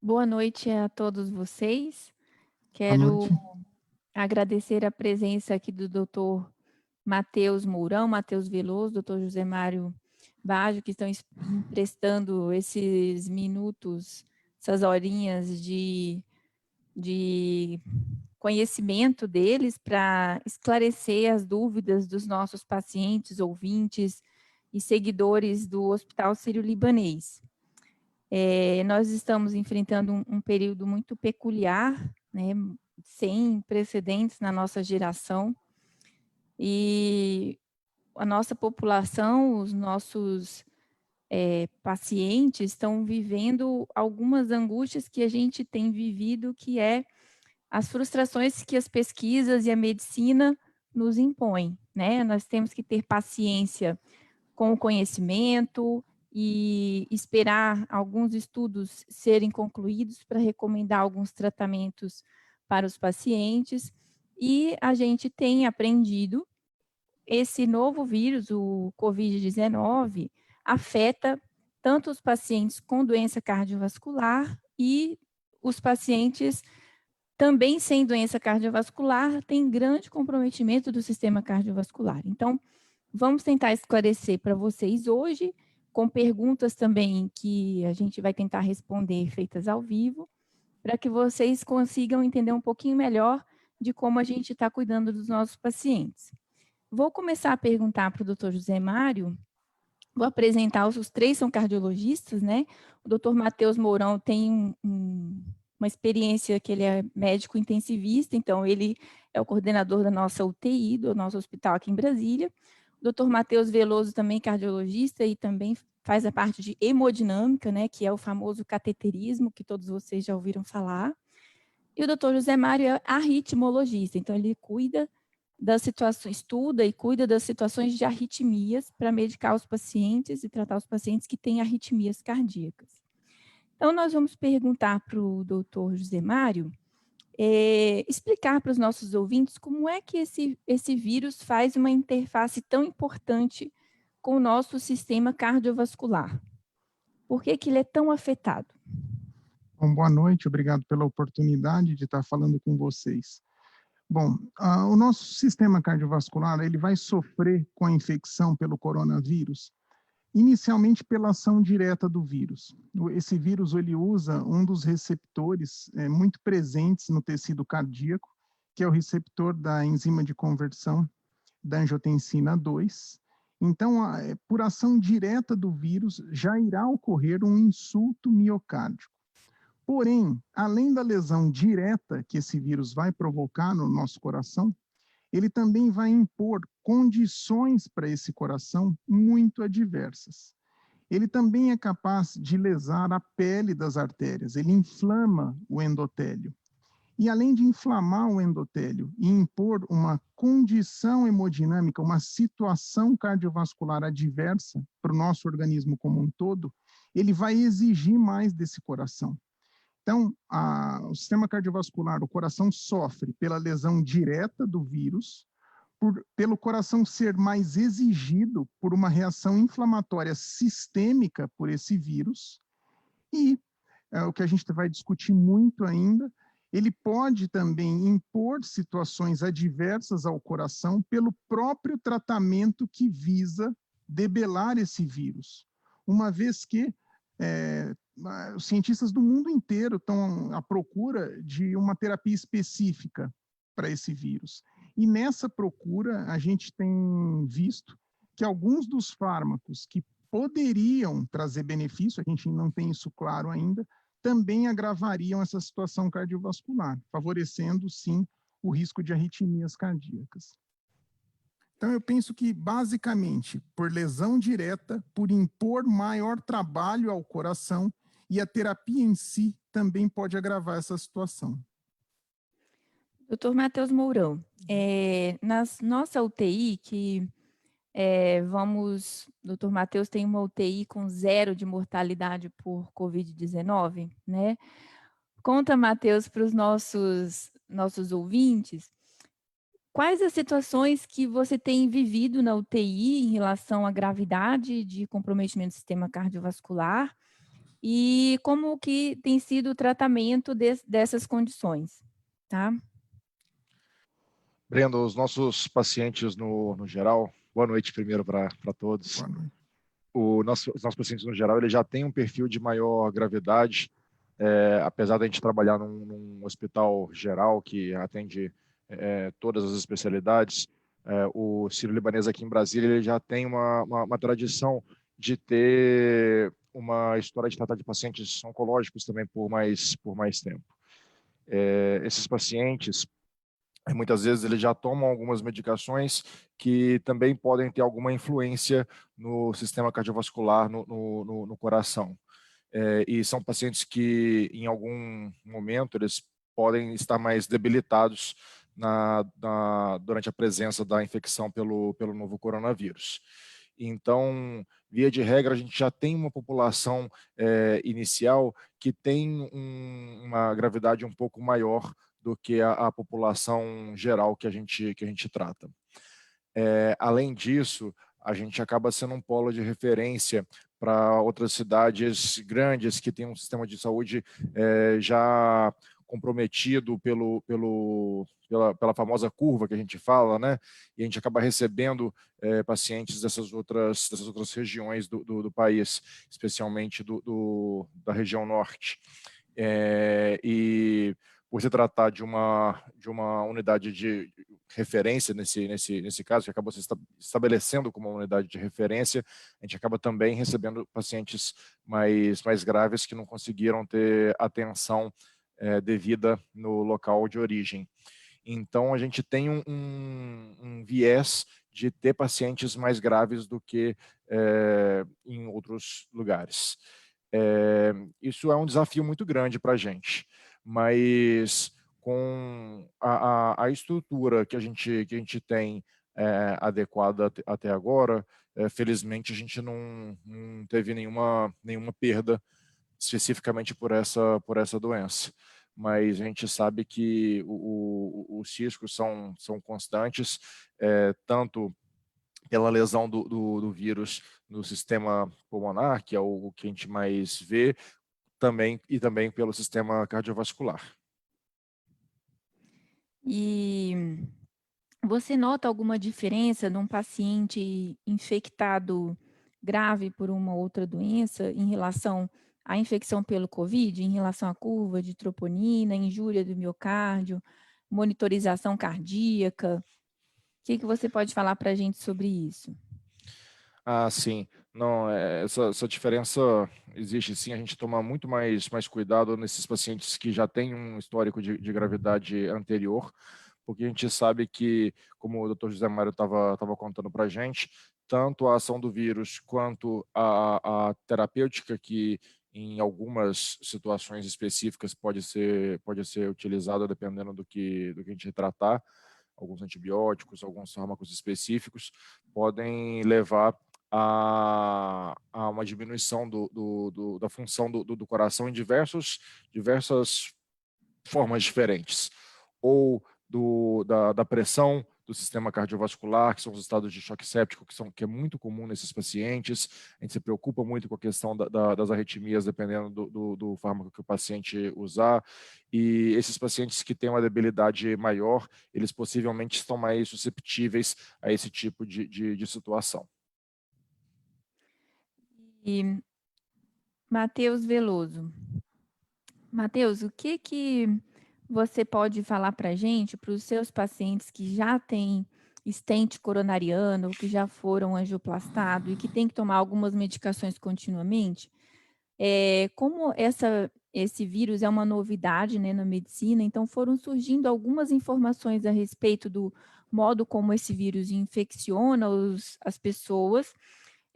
Boa noite a todos vocês. Boa Quero noite. agradecer a presença aqui do Dr. Matheus Mourão, Matheus Veloso, Dr. José Mário Baggio, que estão me prestando esses minutos, essas horinhas de conhecimento deles para esclarecer as dúvidas dos nossos pacientes, ouvintes e seguidores do Hospital Sírio-Libanês. Nós estamos enfrentando um período muito peculiar, né, sem precedentes na nossa geração, e a nossa população, os nossos pacientes estão vivendo algumas angústias que a gente tem vivido, que é as frustrações que as pesquisas e a medicina nos impõem, né? Nós temos que ter paciência com o conhecimento e esperar alguns estudos serem concluídos para recomendar alguns tratamentos para os pacientes. E a gente tem aprendido esse novo vírus, o Covid-19, afeta tanto os pacientes com doença cardiovascular e os pacientes também sem doença cardiovascular têm grande comprometimento do sistema cardiovascular. Então, vamos tentar esclarecer para vocês hoje, com perguntas também que a gente vai tentar responder feitas ao vivo, para que vocês consigam entender um pouquinho melhor de como a gente está cuidando dos nossos pacientes. Vou começar a perguntar para o doutor José Mário, vou apresentar os três são cardiologistas, né? O doutor Matheus Mourão tem uma experiência que ele é médico intensivista, então ele é o coordenador da nossa UTI, do nosso hospital aqui em Brasília. O doutor Matheus Veloso também cardiologista e também faz a parte de hemodinâmica, né, que é o famoso cateterismo, que todos vocês já ouviram falar. E o doutor José Mário é arritmologista, então ele cuida das situações, estuda e cuida das situações de arritmias para medicar os pacientes e tratar os pacientes que têm arritmias cardíacas. Então, nós vamos perguntar para o doutor José Mário, explicar para os nossos ouvintes como é que esse vírus faz uma interface tão importante com o nosso sistema cardiovascular. Por que que ele é tão afetado? Bom, boa noite, obrigado pela oportunidade de estar falando com vocês. Bom, o nosso sistema cardiovascular, ele vai sofrer com a infecção pelo coronavírus, inicialmente pela ação direta do vírus. Esse vírus, ele usa um dos receptores muito presentes no tecido cardíaco, que é o receptor da enzima de conversão da angiotensina 2. Então, por ação direta do vírus, já irá ocorrer um insulto miocárdico. Porém, além da lesão direta que esse vírus vai provocar no nosso coração, ele também vai impor condições para esse coração muito adversas. Ele também é capaz de lesar a pele das artérias, ele inflama o endotélio. E além de inflamar o endotélio e impor uma condição hemodinâmica, uma situação cardiovascular adversa para o nosso organismo como um todo, ele vai exigir mais desse coração. Então, o sistema cardiovascular, o coração sofre pela lesão direta do vírus, pelo coração ser mais exigido por uma reação inflamatória sistêmica por esse vírus, e o que a gente vai discutir muito ainda, ele pode também impor situações adversas ao coração pelo próprio tratamento que visa debelar esse vírus, uma vez que os cientistas do mundo inteiro estão à procura de uma terapia específica para esse vírus. E nessa procura, a gente tem visto que alguns dos fármacos que poderiam trazer benefício, a gente não tem isso claro ainda, também agravariam essa situação cardiovascular, favorecendo, sim, o risco de arritmias cardíacas. Então, eu penso que, basicamente, por lesão direta, por impor maior trabalho ao coração, e a terapia em si também pode agravar essa situação. Doutor Matheus Mourão, na nossa UTI, que doutor Matheus tem uma UTI com 0 de mortalidade por Covid-19, né? Conta, Matheus, para os nossos ouvintes, quais as situações que você tem vivido na UTI em relação à gravidade de comprometimento do sistema cardiovascular e como que tem sido o tratamento dessas condições, tá? Brenda, os nossos pacientes no geral, boa noite primeiro para todos. Boa noite. Os nossos pacientes no geral, ele já tem um perfil de maior gravidade, apesar da gente trabalhar num hospital geral que atende todas as especialidades. O Sírio-Libanês aqui em Brasília, ele já tem uma tradição de ter uma história de tratar de pacientes oncológicos também por mais tempo. Esses pacientes, muitas vezes eles já tomam algumas medicações que também podem ter alguma influência no sistema cardiovascular, no coração. E são pacientes que, em algum momento, eles podem estar mais debilitados durante a presença da infecção pelo novo coronavírus. Então, via de regra, a gente já tem uma população inicial que tem uma gravidade um pouco maior do que a população geral que a gente trata. Além disso, a gente acaba sendo um polo de referência para outras cidades grandes que têm um sistema de saúde já comprometido pela famosa curva que a gente fala, né? E a gente acaba recebendo pacientes dessas outras regiões do país, especialmente da região norte. E por se tratar de uma unidade de referência nesse caso, que acabou se estabelecendo como uma unidade de referência, a gente acaba também recebendo pacientes mais graves que não conseguiram ter atenção devida no local de origem. Então, a gente tem um viés de ter pacientes mais graves do que em outros lugares. Isso é um desafio muito grande para a gente, mas com a estrutura que a gente tem adequada até agora, felizmente a gente não teve nenhuma perda especificamente por essa doença. Mas a gente sabe que os riscos são constantes, tanto pela lesão do vírus no sistema pulmonar, que é o que a gente mais vê, e também pelo sistema cardiovascular. E você nota alguma diferença num paciente infectado grave por uma outra doença em relação à infecção pelo COVID, em relação à curva de troponina, injúria do miocárdio, monitorização cardíaca? O que você pode falar para a gente sobre isso? Sim. Não, essa diferença existe sim. A gente toma muito mais cuidado nesses pacientes que já têm um histórico de gravidade anterior, porque a gente sabe que, como o Dr. José Mário estava contando para a gente, tanto a ação do vírus quanto a terapêutica, que em algumas situações específicas pode ser utilizada dependendo do que a gente tratar, alguns antibióticos, alguns fármacos específicos, podem levar a uma diminuição da função do coração em diversas formas diferentes. Ou da pressão do sistema cardiovascular, que são os estados de choque séptico, que é muito comum nesses pacientes. A gente se preocupa muito com a questão das arritmias, dependendo do fármaco que o paciente usar. E esses pacientes que têm uma debilidade maior, eles possivelmente estão mais susceptíveis a esse tipo de situação. E Matheus Veloso. Matheus, o que você pode falar para a gente, para os seus pacientes que já têm estente coronariano, que já foram angioplastados e que têm que tomar algumas medicações continuamente? Como esse vírus é uma novidade, né, na medicina, então foram surgindo algumas informações a respeito do modo como esse vírus infecciona as pessoas,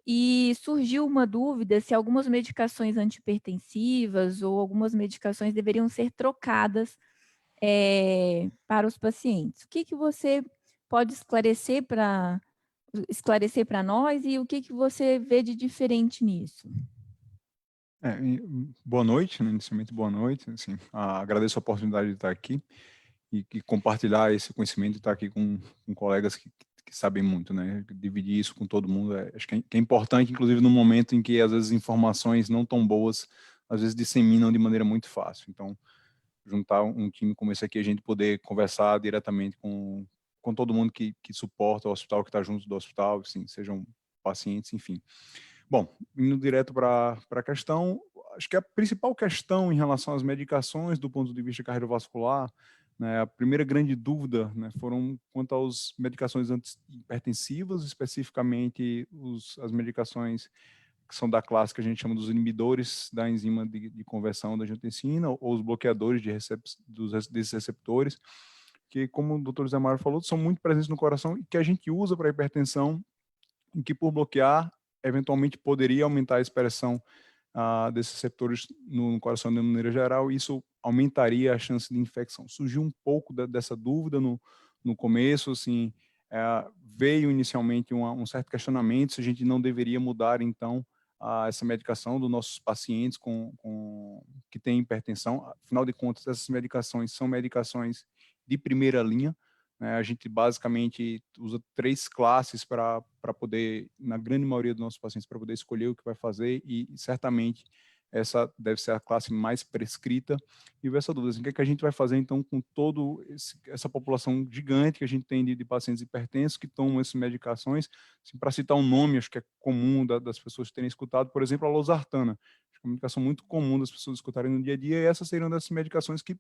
e surgiu uma dúvida se algumas medicações antipertensivas ou algumas medicações deveriam ser trocadas para os pacientes. O que você pode esclarecer para nós e o que você vê de diferente nisso? Boa noite, né? Inicialmente boa noite. Assim, agradeço a oportunidade de estar aqui e compartilhar esse conhecimento e estar aqui com colegas que sabem muito, né? Dividir isso com todo mundo, acho que é importante, inclusive no momento em que às vezes informações não tão boas às vezes disseminam de maneira muito fácil. Então, juntar um time como esse aqui, a gente poder conversar diretamente com todo mundo que suporta o hospital, que está junto do hospital, assim, sejam pacientes, enfim. Bom, indo direto para a questão, acho que a principal questão em relação às medicações do ponto de vista cardiovascular, né, a primeira grande dúvida, né, foram quanto às medicações antihipertensivas, especificamente as medicações que são da classe que a gente chama dos inibidores da enzima de conversão da angiotensina, ou os bloqueadores desses receptores, que, como o Dr. Zé Mário falou, são muito presentes no coração e que a gente usa para hipertensão, em que por bloquear, eventualmente poderia aumentar a expressão desses receptores no coração de maneira geral, e isso aumentaria a chance de infecção. Surgiu um pouco dessa dúvida no começo, assim, veio inicialmente um certo questionamento se a gente não deveria mudar, então, essa medicação dos nossos pacientes que têm hipertensão. Afinal de contas, essas medicações são medicações de primeira linha, né? A gente basicamente usa 3 classes para poder, na grande maioria dos nossos pacientes, para poder escolher o que vai fazer, e certamente essa deve ser a classe mais prescrita. E essa dúvida, assim, o que é que a gente vai fazer então com toda essa população gigante que a gente tem de pacientes hipertensos que tomam essas medicações? Assim, para citar um nome, acho que é comum das pessoas terem escutado, por exemplo, a losartana. Acho que é uma medicação muito comum das pessoas escutarem no dia a dia, e essas seriam dessas medicações que,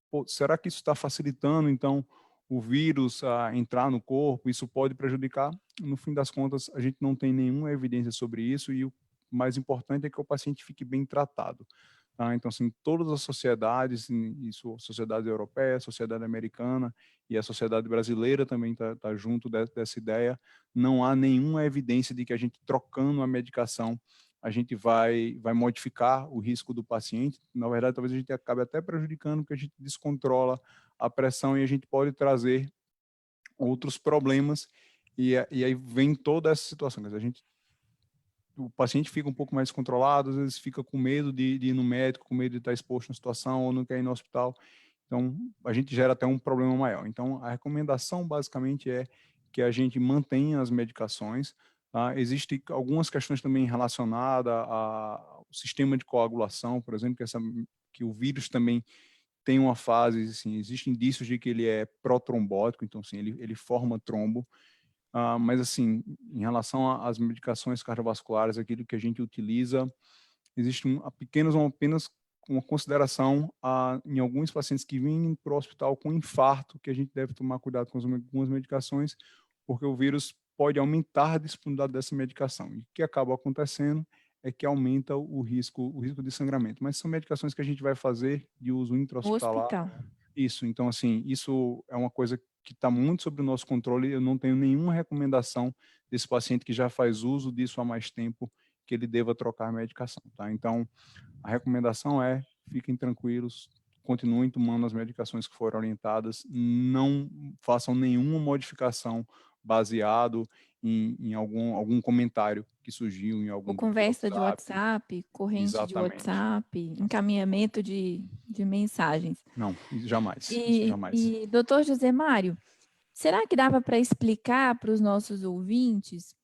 pô, será que isso está facilitando, então, o vírus a entrar no corpo? Isso pode prejudicar? No fim das contas, a gente não tem nenhuma evidência sobre isso, e o mais importante é que o paciente fique bem tratado. Tá? Então, assim, todas as sociedades, isso, a sociedade europeia, a sociedade americana e a sociedade brasileira também tá junto dessa ideia, não há nenhuma evidência de que a gente trocando a medicação, a gente vai modificar o risco do paciente. Na verdade, talvez a gente acabe até prejudicando, porque a gente descontrola a pressão e a gente pode trazer outros problemas, e aí vem toda essa situação. Quer dizer, o paciente fica um pouco mais descontrolado, às vezes fica com medo de ir no médico, com medo de estar exposto na situação, ou não quer ir no hospital. Então, a gente gera até um problema maior. Então, a recomendação basicamente é que a gente mantenha as medicações. Tá? Existem algumas questões também relacionadas ao sistema de coagulação, por exemplo, que o vírus também tem uma fase, assim, existem indícios de que ele é protrombótico, então, assim, ele forma trombo. Mas, assim, em relação às medicações cardiovasculares, aquilo que a gente utiliza, existe apenas uma consideração em alguns pacientes que vêm para o hospital com infarto, que a gente deve tomar cuidado com algumas medicações, porque o vírus pode aumentar a disponibilidade dessa medicação. E o que acaba acontecendo é que aumenta o risco de sangramento. Mas são medicações que a gente vai fazer de uso No intra-hospitalar. hospital. Isso, então, assim, isso é uma coisa que está muito sob o nosso controle. Eu não tenho nenhuma recomendação desse paciente que já faz uso disso há mais tempo, que ele deva trocar a medicação, tá? Então, a recomendação é, fiquem tranquilos, continuem tomando as medicações que foram orientadas, não façam nenhuma modificação baseado em algum comentário que surgiu em algum Ou grupo de conversa de WhatsApp. WhatsApp, corrente de Exatamente. WhatsApp, encaminhamento de mensagens. Não, jamais, isso E, jamais. doutor José Mário, será que dava para explicar para os nossos ouvintes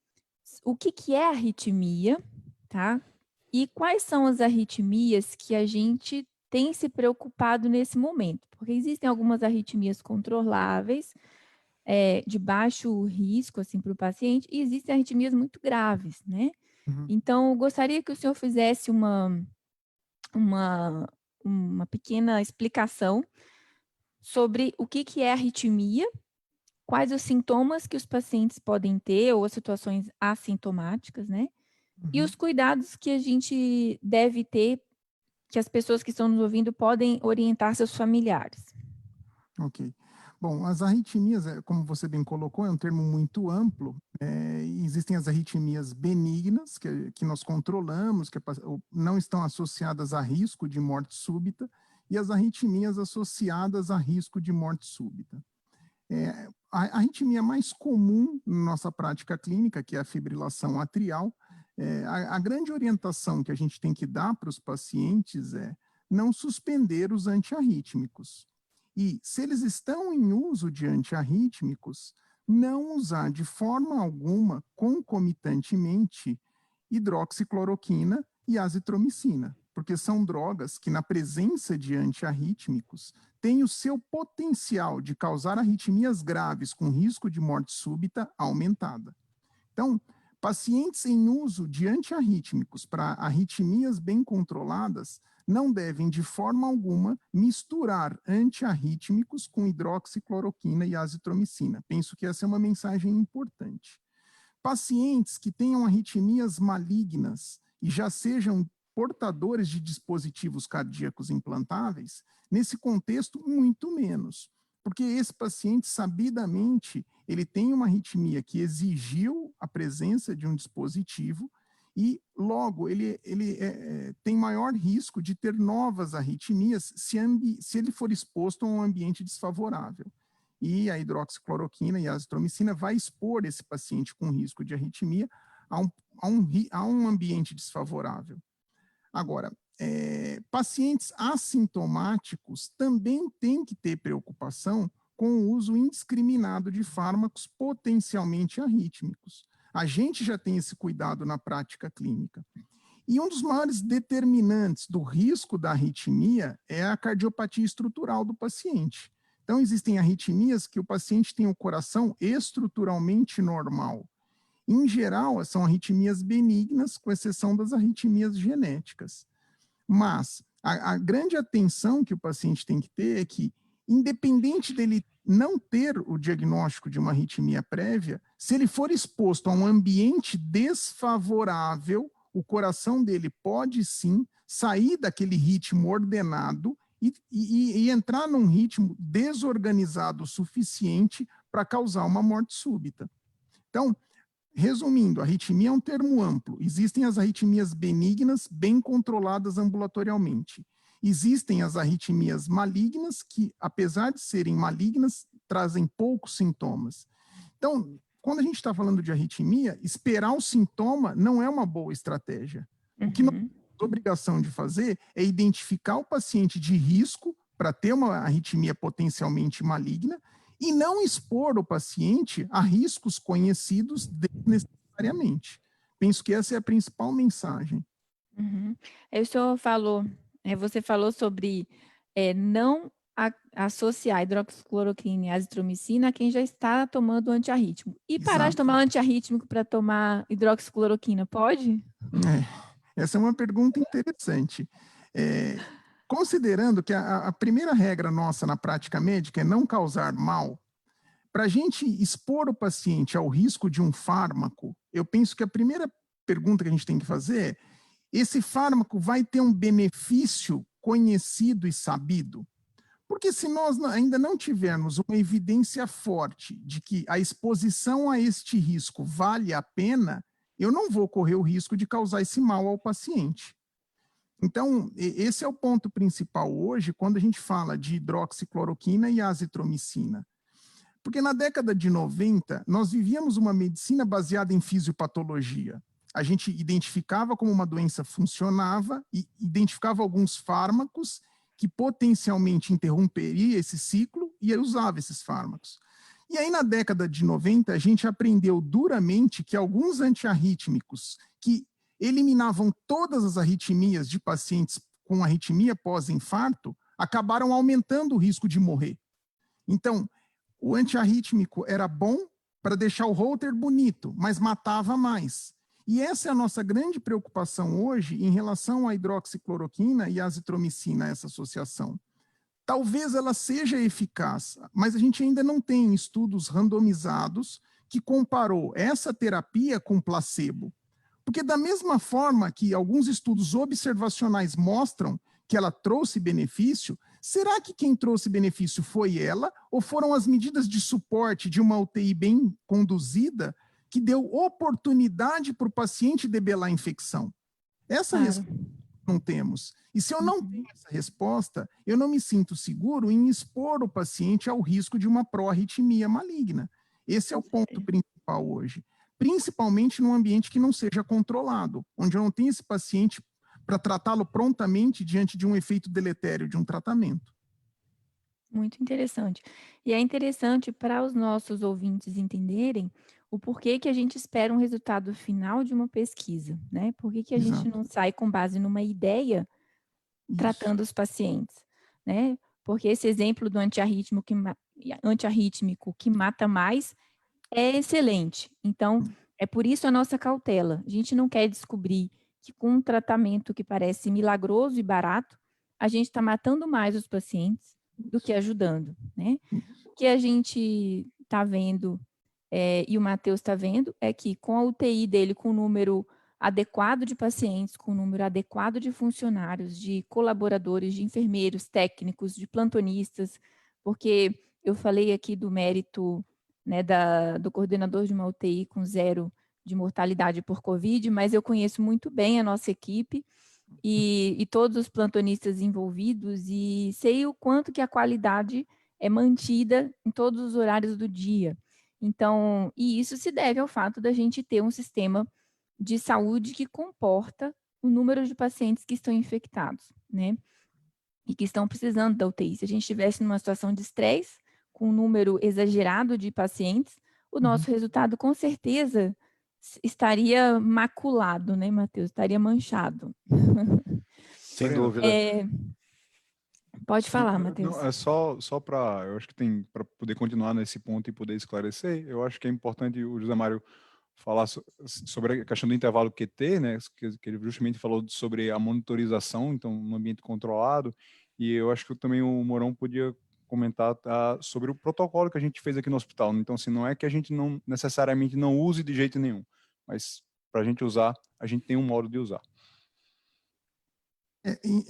o que é arritmia, tá? E quais são as arritmias que a gente tem se preocupado nesse momento? Porque existem algumas arritmias controláveis, de baixo risco, assim, para o paciente, e existem arritmias muito graves, né? Uhum. Então, eu gostaria que o senhor fizesse uma pequena explicação sobre o que é arritmia, quais os sintomas que os pacientes podem ter, ou as situações assintomáticas, né? E os cuidados que a gente deve ter, que as pessoas que estão nos ouvindo podem orientar seus familiares. Ok. Bom, as arritmias, como você bem colocou, é um termo muito amplo. Existem as arritmias benignas, que nós controlamos, que não estão associadas a risco de morte súbita, e as arritmias associadas a risco de morte súbita. A arritmia mais comum na nossa prática clínica, que é a fibrilação atrial, a grande orientação que a gente tem que dar para os pacientes é não suspender os antiarrítmicos. E, se eles estão em uso de antiarrítmicos, não usar de forma alguma, concomitantemente, hidroxicloroquina e azitromicina, porque são drogas que, na presença de antiarrítmicos, têm o seu potencial de causar arritmias graves com risco de morte súbita aumentada. Então, pacientes em uso de antiarrítmicos para arritmias bem controladas não devem, de forma alguma, misturar antiarrítmicos com hidroxicloroquina e azitromicina. Penso que essa é uma mensagem importante. Pacientes que tenham arritmias malignas e já sejam portadores de dispositivos cardíacos implantáveis, nesse contexto, muito menos. Porque esse paciente, sabidamente, ele tem uma arritmia que exigiu a presença de um dispositivo e, logo, ele tem maior risco de ter novas arritmias se ele for exposto a um ambiente desfavorável. E a hidroxicloroquina e a azitromicina vai expor esse paciente com risco de arritmia a um ambiente desfavorável. Agora, pacientes assintomáticos também têm que ter preocupação com o uso indiscriminado de fármacos potencialmente arrítmicos. A gente já tem esse cuidado na prática clínica. E um dos maiores determinantes do risco da arritmia é a cardiopatia estrutural do paciente. Então, existem arritmias que o paciente tem o coração estruturalmente normal. Em geral, são arritmias benignas, com exceção das arritmias genéticas. Mas a grande atenção que o paciente tem que ter é que, independente dele não ter o diagnóstico de uma arritmia prévia, se ele for exposto a um ambiente desfavorável, o coração dele pode sim sair daquele ritmo ordenado e entrar num ritmo desorganizado o suficiente para causar uma morte súbita. Então, resumindo, a arritmia é um termo amplo. Existem as arritmias benignas, bem controladas ambulatorialmente. Existem as arritmias malignas, que, apesar de serem malignas, trazem poucos sintomas. Então, quando a gente está falando de arritmia, esperar o sintoma não é uma boa estratégia. O que nós temos obrigação de fazer é identificar o paciente de risco para ter uma arritmia potencialmente maligna e não expor o paciente a riscos conhecidos desnecessariamente. Penso que essa é a principal mensagem. O senhor falou, você falou sobre não associar hidroxicloroquina e azitromicina a quem já está tomando antiarrítmico. E parar Exato. de tomar antiarrítmico para tomar hidroxicloroquina, pode? Essa é uma pergunta interessante. Considerando que a primeira regra nossa na prática médica é não causar mal, para a gente expor o paciente ao risco de um fármaco, eu penso que a primeira pergunta que a gente tem que fazer é: esse fármaco vai ter um benefício conhecido e sabido? Porque se nós ainda não tivermos uma evidência forte de que a exposição a este risco vale a pena, eu não vou correr o risco de causar esse mal ao paciente. Então, esse é o ponto principal hoje quando a gente fala de hidroxicloroquina e azitromicina. Porque na década de 90, nós vivíamos uma medicina baseada em fisiopatologia. A gente identificava como uma doença funcionava e identificava alguns fármacos que potencialmente interromperia esse ciclo e usava esses fármacos. E aí, na década de 90, a gente aprendeu duramente que alguns antiarrítmicos que eliminavam todas as arritmias de pacientes com arritmia pós-infarto acabaram aumentando o risco de morrer. Então, o antiarrítmico era bom para deixar o holter bonito, mas matava mais. E essa é a nossa grande preocupação hoje em relação à hidroxicloroquina e à azitromicina, essa associação. Talvez ela seja eficaz, mas a gente ainda não tem estudos randomizados que comparou essa terapia com placebo. Porque da mesma forma que alguns estudos observacionais mostram que ela trouxe benefício, será que quem trouxe benefício foi ela ou foram as medidas de suporte de uma UTI bem conduzida que deu oportunidade para o paciente debelar a infecção? Essa resposta não temos. E se eu não tenho essa resposta, eu não me sinto seguro em expor o paciente ao risco de uma pró-arritmia maligna. Esse é o ponto principal hoje. Principalmente num ambiente que não seja controlado, onde eu não tenho esse paciente para tratá-lo prontamente diante de um efeito deletério de um tratamento. Muito interessante. E é interessante para os nossos ouvintes entenderem o porquê que a gente espera um resultado final de uma pesquisa, né? Por que a gente não sai com base numa ideia tratando os pacientes, né? Porque esse exemplo do antiarrítmico que mata mais é excelente. Então, é por isso a nossa cautela. A gente não quer descobrir que com um tratamento que parece milagroso e barato, a gente está matando mais os pacientes do que ajudando, né? O que a gente está vendo, e o Matheus está vendo, é que com a UTI dele, com o número adequado de pacientes, com o número adequado de funcionários, de colaboradores, de enfermeiros, técnicos, de plantonistas, porque eu falei aqui do mérito, né, do coordenador de uma UTI com 0 de mortalidade por Covid, mas eu conheço muito bem a nossa equipe e todos os plantonistas envolvidos e sei o quanto que a qualidade é mantida em todos os horários do dia. Então, e isso se deve ao fato da gente ter um sistema de saúde que comporta o número de pacientes que estão infectados, né? E que estão precisando da UTI. Se a gente estivesse numa situação de estresse, com um número exagerado de pacientes, o nosso resultado com certeza estaria maculado, né, Matheus? Estaria manchado. Sem dúvida. Pode falar, Matheus. Não, é só para, eu acho que tem, para poder continuar nesse ponto e poder esclarecer, eu acho que é importante o José Mário falar sobre a questão do intervalo QT, né, que ele justamente falou sobre a monitorização, então, no ambiente controlado, e eu acho que também o Mourão podia comentar sobre o protocolo que a gente fez aqui no hospital. Então, assim, não é que a gente não necessariamente não use de jeito nenhum, mas para a gente usar, a gente tem um modo de usar.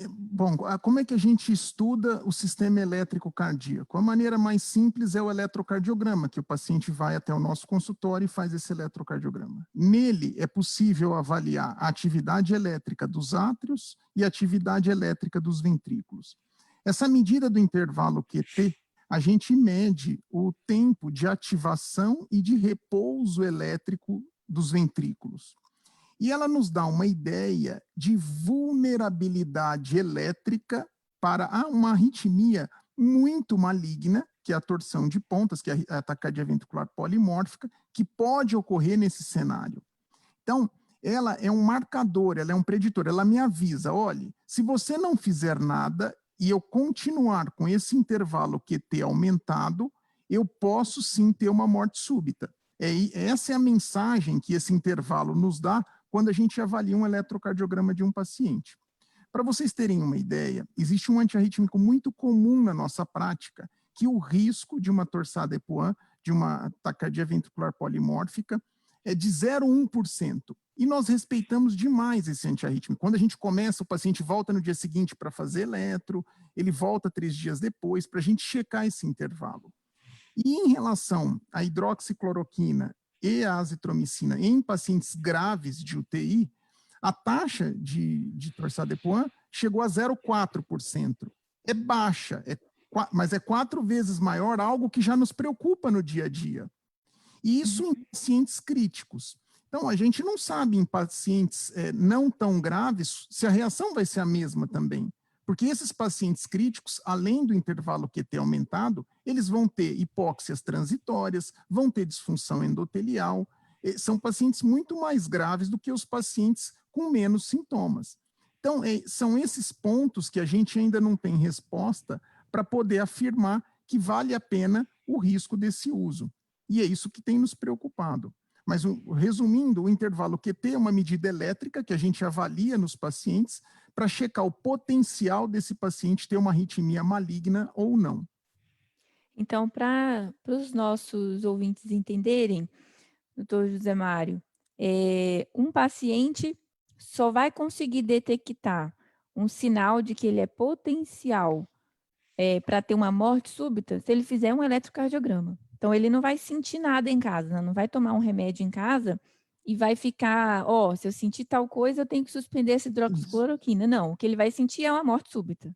Bom, como é que a gente estuda o sistema elétrico cardíaco? A maneira mais simples é o eletrocardiograma, que o paciente vai até o nosso consultório e faz esse eletrocardiograma. Nele é possível avaliar a atividade elétrica dos átrios e a atividade elétrica dos ventrículos. Essa medida do intervalo QT, a gente mede o tempo de ativação e de repouso elétrico dos ventrículos. E ela nos dá uma ideia de vulnerabilidade elétrica para uma arritmia muito maligna, que é a torção de pontas, que é a taquicardia ventricular polimórfica, que pode ocorrer nesse cenário. Então, ela é um marcador, ela é um preditor, ela me avisa, olha, se você não fizer nada e eu continuar com esse intervalo QT aumentado, eu posso sim ter uma morte súbita. Essa é a mensagem que esse intervalo nos dá quando a gente avalia um eletrocardiograma de um paciente. Para vocês terem uma ideia, existe um antiarrítmico muito comum na nossa prática, que o risco de uma torsade epoam, de uma taquicardia ventricular polimórfica, é de 0,1%. E nós respeitamos demais esse antiarrítmico. Quando a gente começa, o paciente volta no dia seguinte para fazer eletro, ele volta 3 dias depois, para a gente checar esse intervalo. E em relação à hidroxicloroquina e a azitromicina em pacientes graves de UTI, a taxa de torsade epoam chegou a 0,4%. É baixa, mas é 4 vezes maior, algo que já nos preocupa no dia a dia. E isso em pacientes críticos. Então, a gente não sabe em pacientes não tão graves se a reação vai ser a mesma também. Porque esses pacientes críticos, além do intervalo QT aumentado, eles vão ter hipóxias transitórias, vão ter disfunção endotelial, são pacientes muito mais graves do que os pacientes com menos sintomas. Então, são esses pontos que a gente ainda não tem resposta para poder afirmar que vale a pena o risco desse uso. E é isso que tem nos preocupado. Mas, resumindo, o intervalo QT é uma medida elétrica que a gente avalia nos pacientes para checar o potencial desse paciente ter uma arritmia maligna ou não. Então, para os nossos ouvintes entenderem, doutor José Mário, um paciente só vai conseguir detectar um sinal de que ele é potencial para ter uma morte súbita se ele fizer um eletrocardiograma. Então, ele não vai sentir nada em casa, não vai tomar um remédio em casa e vai ficar, se eu sentir tal coisa, eu tenho que suspender essa hidroxicloroquina. Não, o que ele vai sentir é uma morte súbita.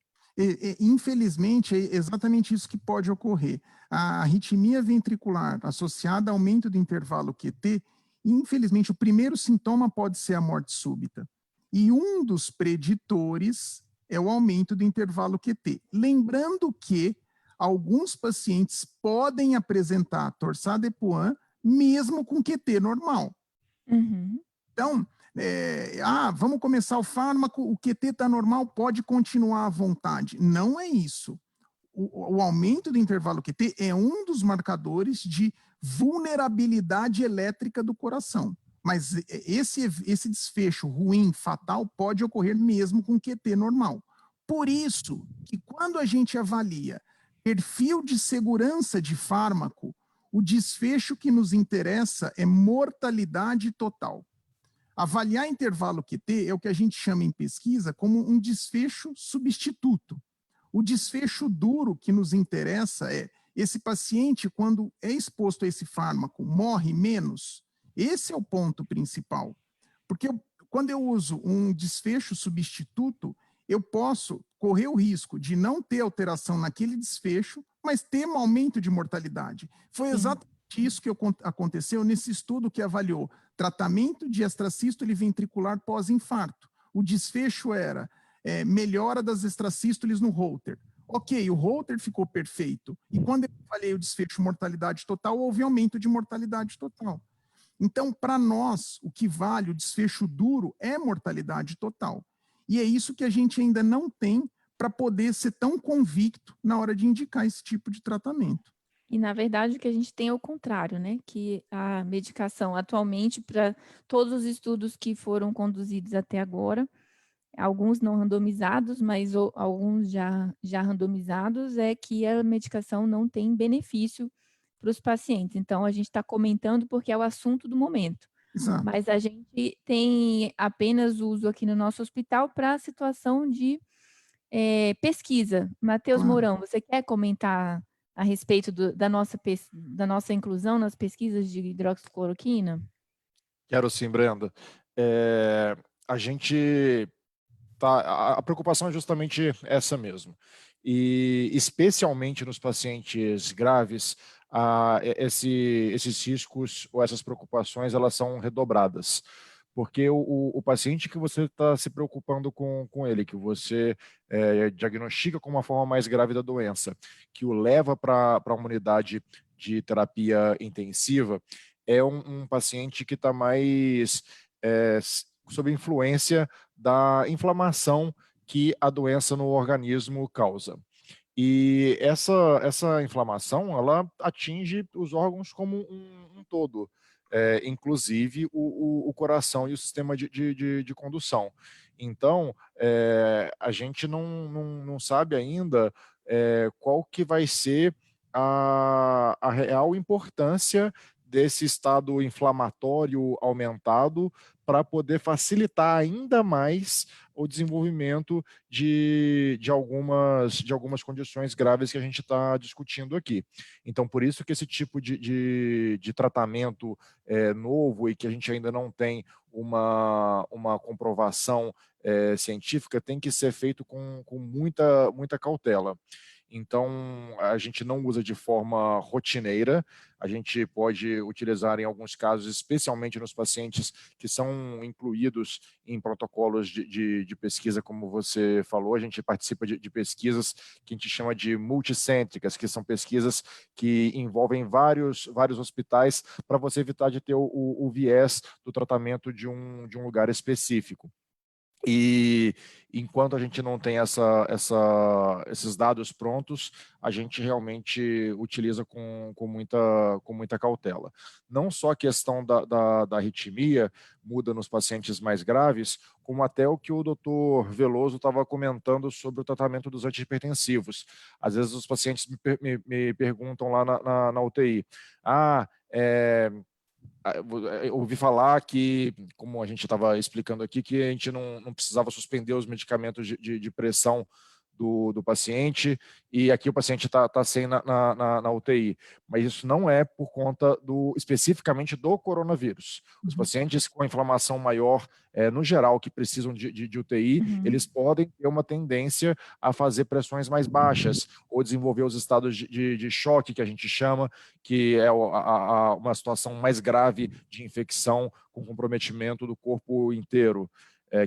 Infelizmente, é exatamente isso que pode ocorrer. A arritmia ventricular associada ao aumento do intervalo QT, infelizmente, o primeiro sintoma pode ser a morte súbita. E um dos preditores é o aumento do intervalo QT. Lembrando que alguns pacientes podem apresentar torsade epoam mesmo com QT normal. Uhum. Então, Vamos começar o fármaco, o QT está normal, pode continuar à vontade. Não é isso. O aumento do intervalo QT é um dos marcadores de vulnerabilidade elétrica do coração. Mas esse desfecho ruim, fatal, pode ocorrer mesmo com QT normal. Por isso que quando a gente avalia perfil de segurança de fármaco, o desfecho que nos interessa é mortalidade total. Avaliar intervalo QT é o que a gente chama em pesquisa como um desfecho substituto. O desfecho duro que nos interessa é esse paciente, quando é exposto a esse fármaco, morre menos. Esse é o ponto principal. Porque quando eu uso um desfecho substituto, eu posso correr o risco de não ter alteração naquele desfecho, mas ter um aumento de mortalidade. Foi exatamente isso que aconteceu nesse estudo que avaliou tratamento de extrasístole ventricular pós-infarto. O desfecho era melhora das extrasístoles no Holter. Ok, o Holter ficou perfeito. E quando eu falei o desfecho mortalidade total, houve aumento de mortalidade total. Então, para nós, o que vale o desfecho duro é mortalidade total. E é isso que a gente ainda não tem para poder ser tão convicto na hora de indicar esse tipo de tratamento. E, na verdade, o que a gente tem é o contrário, né? Que a medicação, atualmente, para todos os estudos que foram conduzidos até agora, alguns não randomizados, mas alguns já randomizados, é que a medicação não tem benefício para os pacientes. Então, a gente está comentando porque é o assunto do momento. Exato. Mas a gente tem apenas uso aqui no nosso hospital para a situação de pesquisa. Matheus Mourão, você quer comentar a respeito da nossa inclusão nas pesquisas de hidroxicloroquina? Quero sim, Brenda. A gente a preocupação é justamente essa mesmo. E especialmente nos pacientes graves, esses riscos ou essas preocupações, elas são redobradas. Porque o paciente que você está se preocupando com ele, que você diagnostica com uma forma mais grave da doença, que o leva para uma unidade de terapia intensiva, é um paciente que está mais sob influência da inflamação que a doença no organismo causa. E essa inflamação, ela atinge os órgãos como um todo, inclusive o coração e o sistema de condução. Então, a gente não sabe ainda qual que vai ser a real importância desse estado inflamatório aumentado para poder facilitar ainda mais o desenvolvimento de algumas condições graves que a gente está discutindo aqui. Então, por isso que esse tipo de tratamento novo e que a gente ainda não tem uma comprovação científica tem que ser feito com muita cautela. Então, a gente não usa de forma rotineira, a gente pode utilizar em alguns casos, especialmente nos pacientes que são incluídos em protocolos de pesquisa, como você falou, a gente participa de pesquisas que a gente chama de multicêntricas, que são pesquisas que envolvem vários hospitais para você evitar de ter o viés do tratamento de um lugar específico. E enquanto a gente não tem esses dados prontos, a gente realmente utiliza com muita cautela. Não só a questão da arritmia muda nos pacientes mais graves, como até o que o doutor Veloso estava comentando sobre o tratamento dos antihipertensivos. Às vezes os pacientes me perguntam lá na UTI, eu ouvi falar que, como a gente estava explicando aqui, que a gente não precisava suspender os medicamentos de pressão do paciente, e aqui o paciente está sem na UTI. Mas isso não é por conta especificamente do coronavírus. Os pacientes com inflamação maior, no geral, que precisam de UTI, eles podem ter uma tendência a fazer pressões mais baixas, ou desenvolver os estados de choque, que a gente chama, que é uma situação mais grave de infecção com comprometimento do corpo inteiro.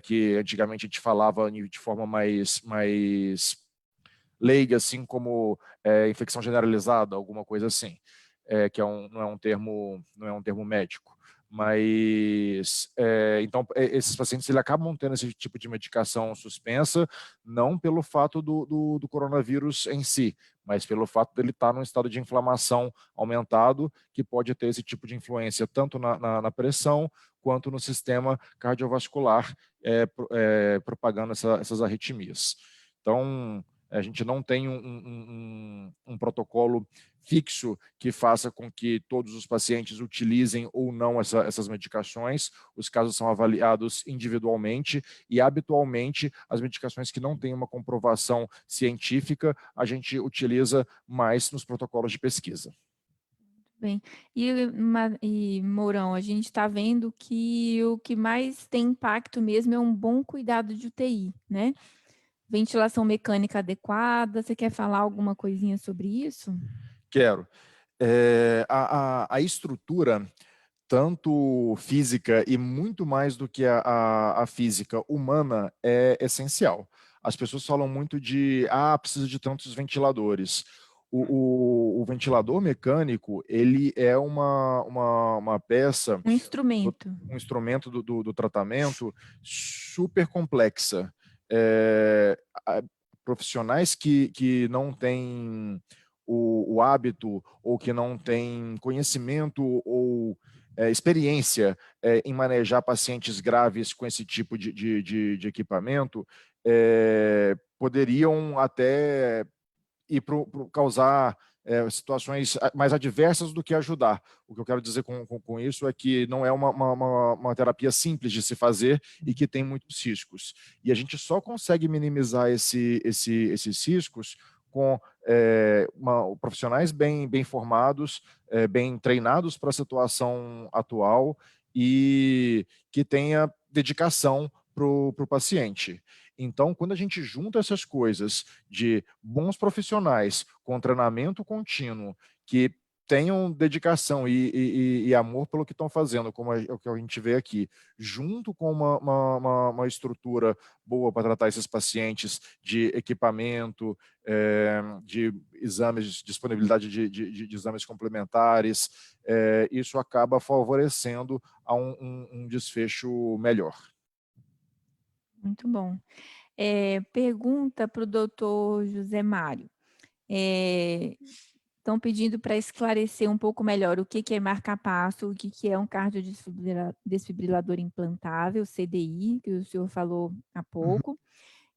Que antigamente a gente falava de forma mais leiga, assim como infecção generalizada, alguma coisa assim, que não é um termo médico. Mas, então, esses pacientes eles acabam tendo esse tipo de medicação suspensa, não pelo fato do coronavírus em si, mas pelo fato dele estar num estado de inflamação aumentado, que pode ter esse tipo de influência tanto na pressão, quanto no sistema cardiovascular, propagando essas arritmias. Então, a gente não tem um protocolo fixo que faça com que todos os pacientes utilizem ou não essas medicações. Os casos são avaliados individualmente e, habitualmente, as medicações que não têm uma comprovação científica, a gente utiliza mais nos protocolos de pesquisa. Bem, e Mourão, a gente está vendo que o que mais tem impacto mesmo é um bom cuidado de UTI, né? Ventilação mecânica adequada, você quer falar alguma coisinha sobre isso? Quero. A estrutura, tanto física e muito mais do que a física humana, é essencial. As pessoas falam muito de, precisa de tantos ventiladores. O ventilador mecânico, ele é uma peça, Um instrumento. um instrumento do tratamento super complexa. Profissionais que não têm o hábito ou que não têm conhecimento ou experiência em manejar pacientes graves com esse tipo de equipamento, poderiam até causar situações mais adversas do que ajudar. O que eu quero dizer com isso é que não é uma terapia simples de se fazer e que tem muitos riscos. E a gente só consegue minimizar esses riscos com profissionais bem formados, bem treinados para a situação atual e que tenha dedicação para o paciente. Então, quando a gente junta essas coisas de bons profissionais com treinamento contínuo, que tenham dedicação e amor pelo que estão fazendo, como o que a gente vê aqui, junto com uma estrutura boa para tratar esses pacientes, de equipamento, de exames, disponibilidade de exames complementares, isso acaba favorecendo a um desfecho melhor. Muito bom. Pergunta para o doutor José Mário. Estão pedindo para esclarecer um pouco melhor o que é marca-passo, o que é um cardiodesfibrilador implantável, CDI, que o senhor falou há pouco.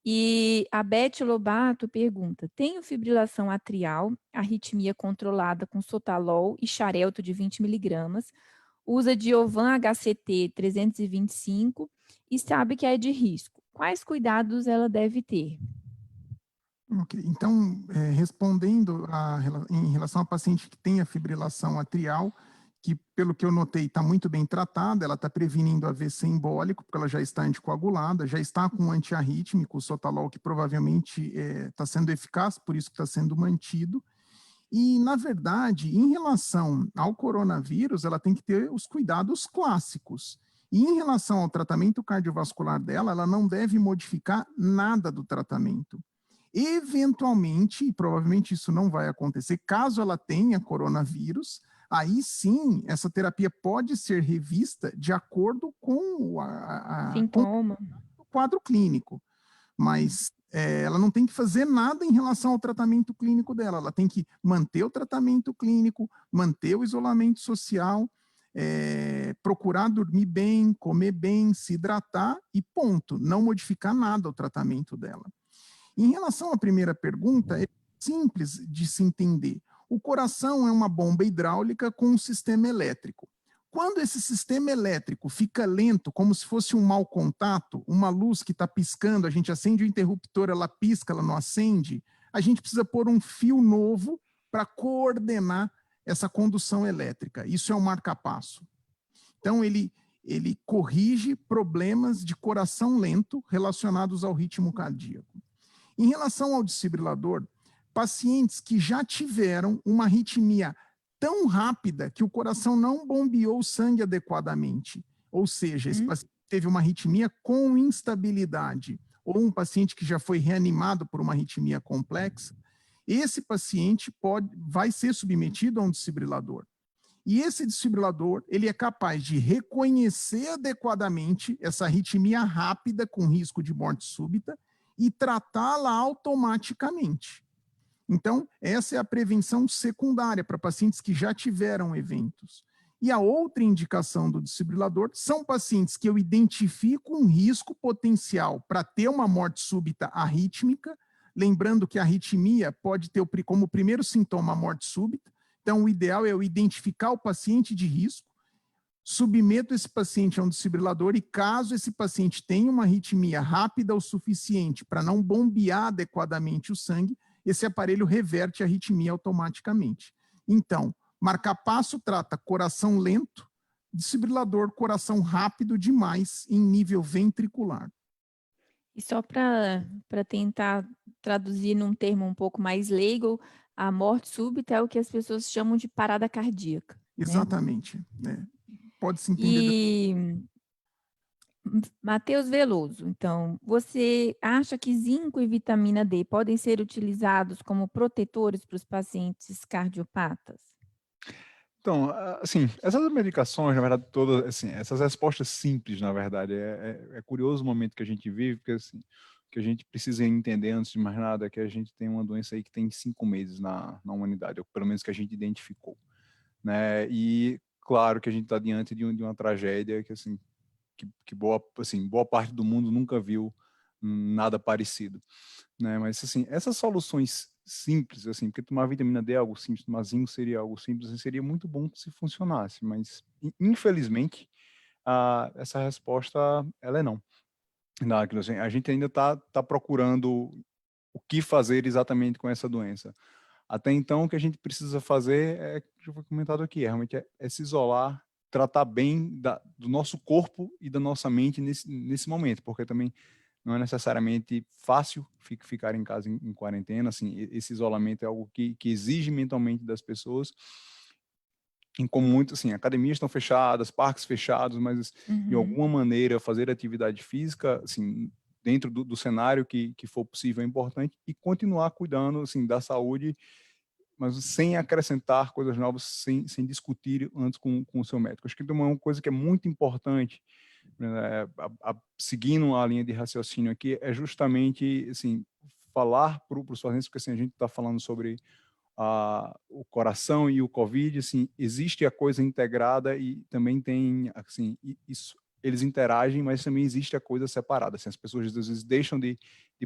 E a Beth Lobato pergunta, tenho fibrilação atrial, arritmia controlada com sotalol e xarelto de 20 miligramas, usa Diovan HCT 325 e sabe que é de risco. Quais cuidados ela deve ter? Ok, então, respondendo em relação a paciente que tem a fibrilação atrial, que pelo que eu notei está muito bem tratada, ela está prevenindo AVC embólico, porque ela já está anticoagulada, já está com um antiarrítmico, o sotalol, que provavelmente está sendo eficaz, por isso que está sendo mantido. E, na verdade, em relação ao coronavírus, ela tem que ter os cuidados clássicos. E em relação ao tratamento cardiovascular dela, ela não deve modificar nada do tratamento. Eventualmente, e provavelmente isso não vai acontecer, caso ela tenha coronavírus, aí sim, essa terapia pode ser revista de acordo com Sintoma. o quadro clínico. Mas ela não tem que fazer nada em relação ao tratamento clínico dela. Ela tem que manter o tratamento clínico, manter o isolamento social, procurar dormir bem, comer bem, se hidratar e ponto. Não modificar nada o tratamento dela. Em relação à primeira pergunta, é simples de se entender. O coração é uma bomba hidráulica com um sistema elétrico. Quando esse sistema elétrico fica lento, como se fosse um mau contato, uma luz que está piscando, a gente acende o interruptor, ela pisca, ela não acende, a gente precisa pôr um fio novo para coordenar essa condução elétrica. Isso é um marca-passo. Então, ele corrige problemas de coração lento relacionados ao ritmo cardíaco. Em relação ao desfibrilador, pacientes que já tiveram uma arritmia tão rápida que o coração não bombeou o sangue adequadamente, ou seja, esse paciente teve uma arritmia com instabilidade, ou um paciente que já foi reanimado por uma arritmia complexa, esse paciente vai ser submetido a um desfibrilador. E esse desfibrilador, ele é capaz de reconhecer adequadamente essa arritmia rápida com risco de morte súbita e tratá-la automaticamente. Então, essa é a prevenção secundária para pacientes que já tiveram eventos. E a outra indicação do desfibrilador são pacientes que eu identifico um risco potencial para ter uma morte súbita arrítmica, lembrando que a arritmia pode ter como primeiro sintoma a morte súbita. Então, o ideal é eu identificar o paciente de risco, submeto esse paciente a um desfibrilador e, caso esse paciente tenha uma arritmia rápida o suficiente para não bombear adequadamente o sangue, esse aparelho reverte a arritmia automaticamente. Então, marca-passo trata coração lento, desfibrilador coração rápido demais em nível ventricular. E só para tentar traduzir num termo um pouco mais leigo, a morte súbita é o que as pessoas chamam de parada cardíaca. Exatamente. Né? Pode-se entender. E Matheus Veloso, então, você acha que zinco e vitamina D podem ser utilizados como protetores para os pacientes cardiopatas? Então, assim, essas medicações, na verdade, todas, assim, essas respostas simples, na verdade, é curioso o momento que a gente vive, porque, assim, o que a gente precisa entender, antes de mais nada, é que a gente tem uma doença aí que tem 5 meses na humanidade, ou pelo menos que a gente identificou, né, e claro que a gente está diante de uma tragédia que, assim, que boa parte do mundo nunca viu nada parecido, né, mas, assim, essas soluções simples, assim, porque tomar vitamina D é algo simples, tomar zinco seria algo simples, e seria muito bom se funcionasse, mas infelizmente essa resposta ela é não. Assim, a gente ainda está procurando o que fazer exatamente com essa doença. Até então, o que a gente precisa fazer é, que já foi comentado aqui, realmente é se isolar, tratar bem do nosso corpo e da nossa mente nesse momento, porque também não é necessariamente fácil ficar em casa em quarentena, assim, esse isolamento é algo que exige mentalmente das pessoas, em como muito, assim, academias estão fechadas, parques fechados, mas de alguma maneira fazer atividade física, assim, dentro do cenário que for possível é importante, e continuar cuidando, assim, da saúde, mas sem acrescentar coisas novas, sem discutir antes com o seu médico. Acho que tem uma coisa que é muito importante, seguindo a linha de raciocínio aqui, é justamente, assim, falar para os pacientes, porque assim, a gente está falando sobre o coração e o COVID, assim, existe a coisa integrada e também tem, assim, isso, eles interagem, mas também existe a coisa separada. Assim, as pessoas às vezes deixam de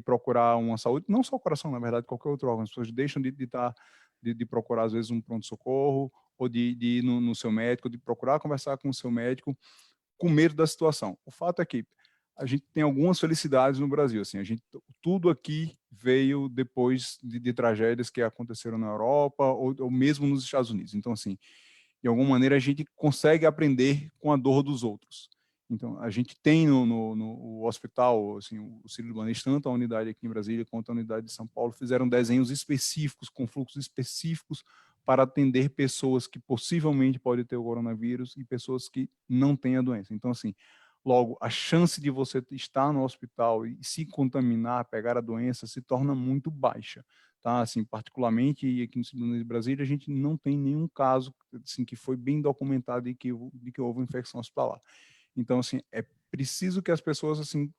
procurar uma saúde, não só o coração, na verdade, qualquer outro órgão, as pessoas deixam de procurar, às vezes, um pronto-socorro, ou de ir no seu médico, de procurar conversar com o seu médico, com medo da situação. O fato é que a gente tem algumas felicidades no Brasil, assim, tudo aqui veio depois de tragédias que aconteceram na Europa ou mesmo nos Estados Unidos. Então, assim, de alguma maneira a gente consegue aprender com a dor dos outros. Então, a gente tem no hospital, assim, o Sírio-Libanês, tanto a unidade aqui em Brasília quanto a unidade de São Paulo, fizeram desenhos específicos, com fluxos específicos para atender pessoas que possivelmente podem ter o coronavírus e pessoas que não têm a doença. Então, assim, logo, a chance de você estar no hospital e se contaminar, pegar a doença, se torna muito baixa. Tá? Assim, particularmente aqui no Sírio-Libanês de Brasília, a gente não tem nenhum caso assim, que foi bem documentado de que houve infecção hospitalar. Então, assim, é preciso que as pessoas, assim,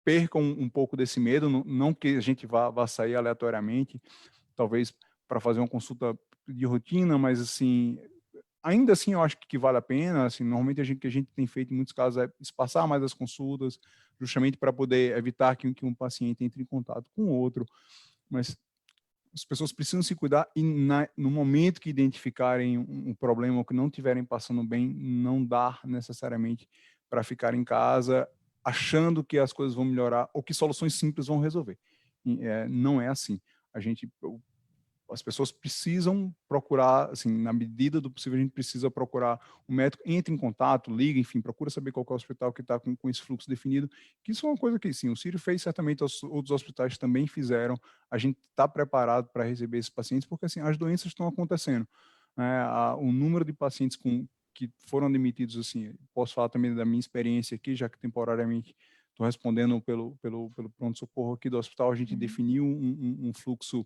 percam um pouco desse medo, não que a gente vá sair aleatoriamente, talvez para fazer uma consulta de rotina, mas, assim, ainda assim eu acho que vale a pena, assim, normalmente o que a gente tem feito em muitos casos é espaçar mais as consultas, justamente para poder evitar que um paciente entre em contato com o outro, mas as pessoas precisam se cuidar e no momento que identificarem um problema ou que não estiverem passando bem, não dá necessariamente para ficar em casa achando que as coisas vão melhorar ou que soluções simples vão resolver. Não é assim. As pessoas precisam procurar, assim, na medida do possível, a gente precisa procurar um médico, entre em contato, liga, enfim, procura saber qual é o hospital que está com esse fluxo definido, que isso é uma coisa que, sim, o Sírio fez, certamente outros hospitais também fizeram, a gente está preparado para receber esses pacientes, porque, assim, as doenças estão acontecendo. O número de pacientes que foram admitidos, assim, posso falar também da minha experiência aqui, já que temporariamente estou respondendo pelo pronto-socorro aqui do hospital, a gente definiu um fluxo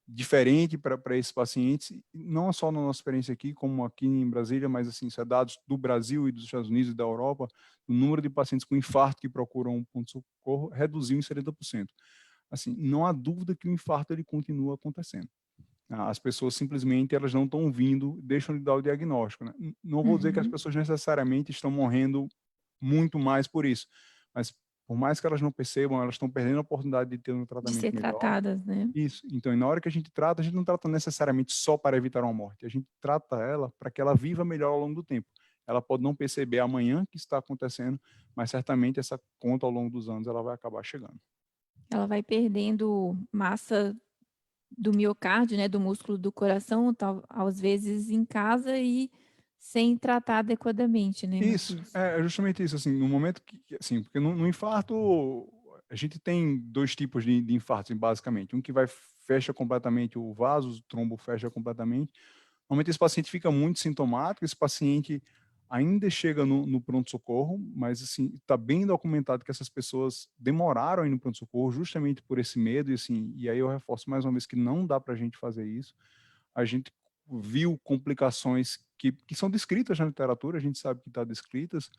diferente para esses pacientes, não só na nossa experiência aqui, como aqui em Brasília, mas assim, isso é dados do Brasil e dos Estados Unidos e da Europa, o número de pacientes com infarto que procuram um ponto-socorro reduziu em 70%. Assim, não há dúvida que o infarto ele continua acontecendo. As pessoas simplesmente elas não estão vindo, deixam de dar o diagnóstico, né? Não vou dizer que as pessoas necessariamente estão morrendo muito mais por isso, mas por mais que elas não percebam, elas estão perdendo a oportunidade de ter um De tratamento ser melhor. tratadas, né? Isso. Então, e na hora que a gente não trata necessariamente só para evitar uma morte. A gente trata ela para que ela viva melhor ao longo do tempo. Ela pode não perceber amanhã que está acontecendo, mas certamente essa conta ao longo dos anos ela vai acabar chegando. Ela vai perdendo massa do miocárdio, né, do músculo do coração, às vezes em casa e sem tratar adequadamente, né, Isso, Matheus? é justamente isso, assim, no momento que assim, porque no infarto, a gente tem 2 tipos de infartos, basicamente, um que fecha completamente o vaso, o trombo fecha completamente. Normalmente esse paciente fica muito sintomático, esse paciente ainda chega no pronto-socorro, mas assim, está bem documentado que essas pessoas demoraram a ir no pronto-socorro justamente por esse medo, e assim, e aí eu reforço mais uma vez que não dá para a gente fazer isso. A gente viu complicações que são descritas na literatura, a gente sabe que está descritas,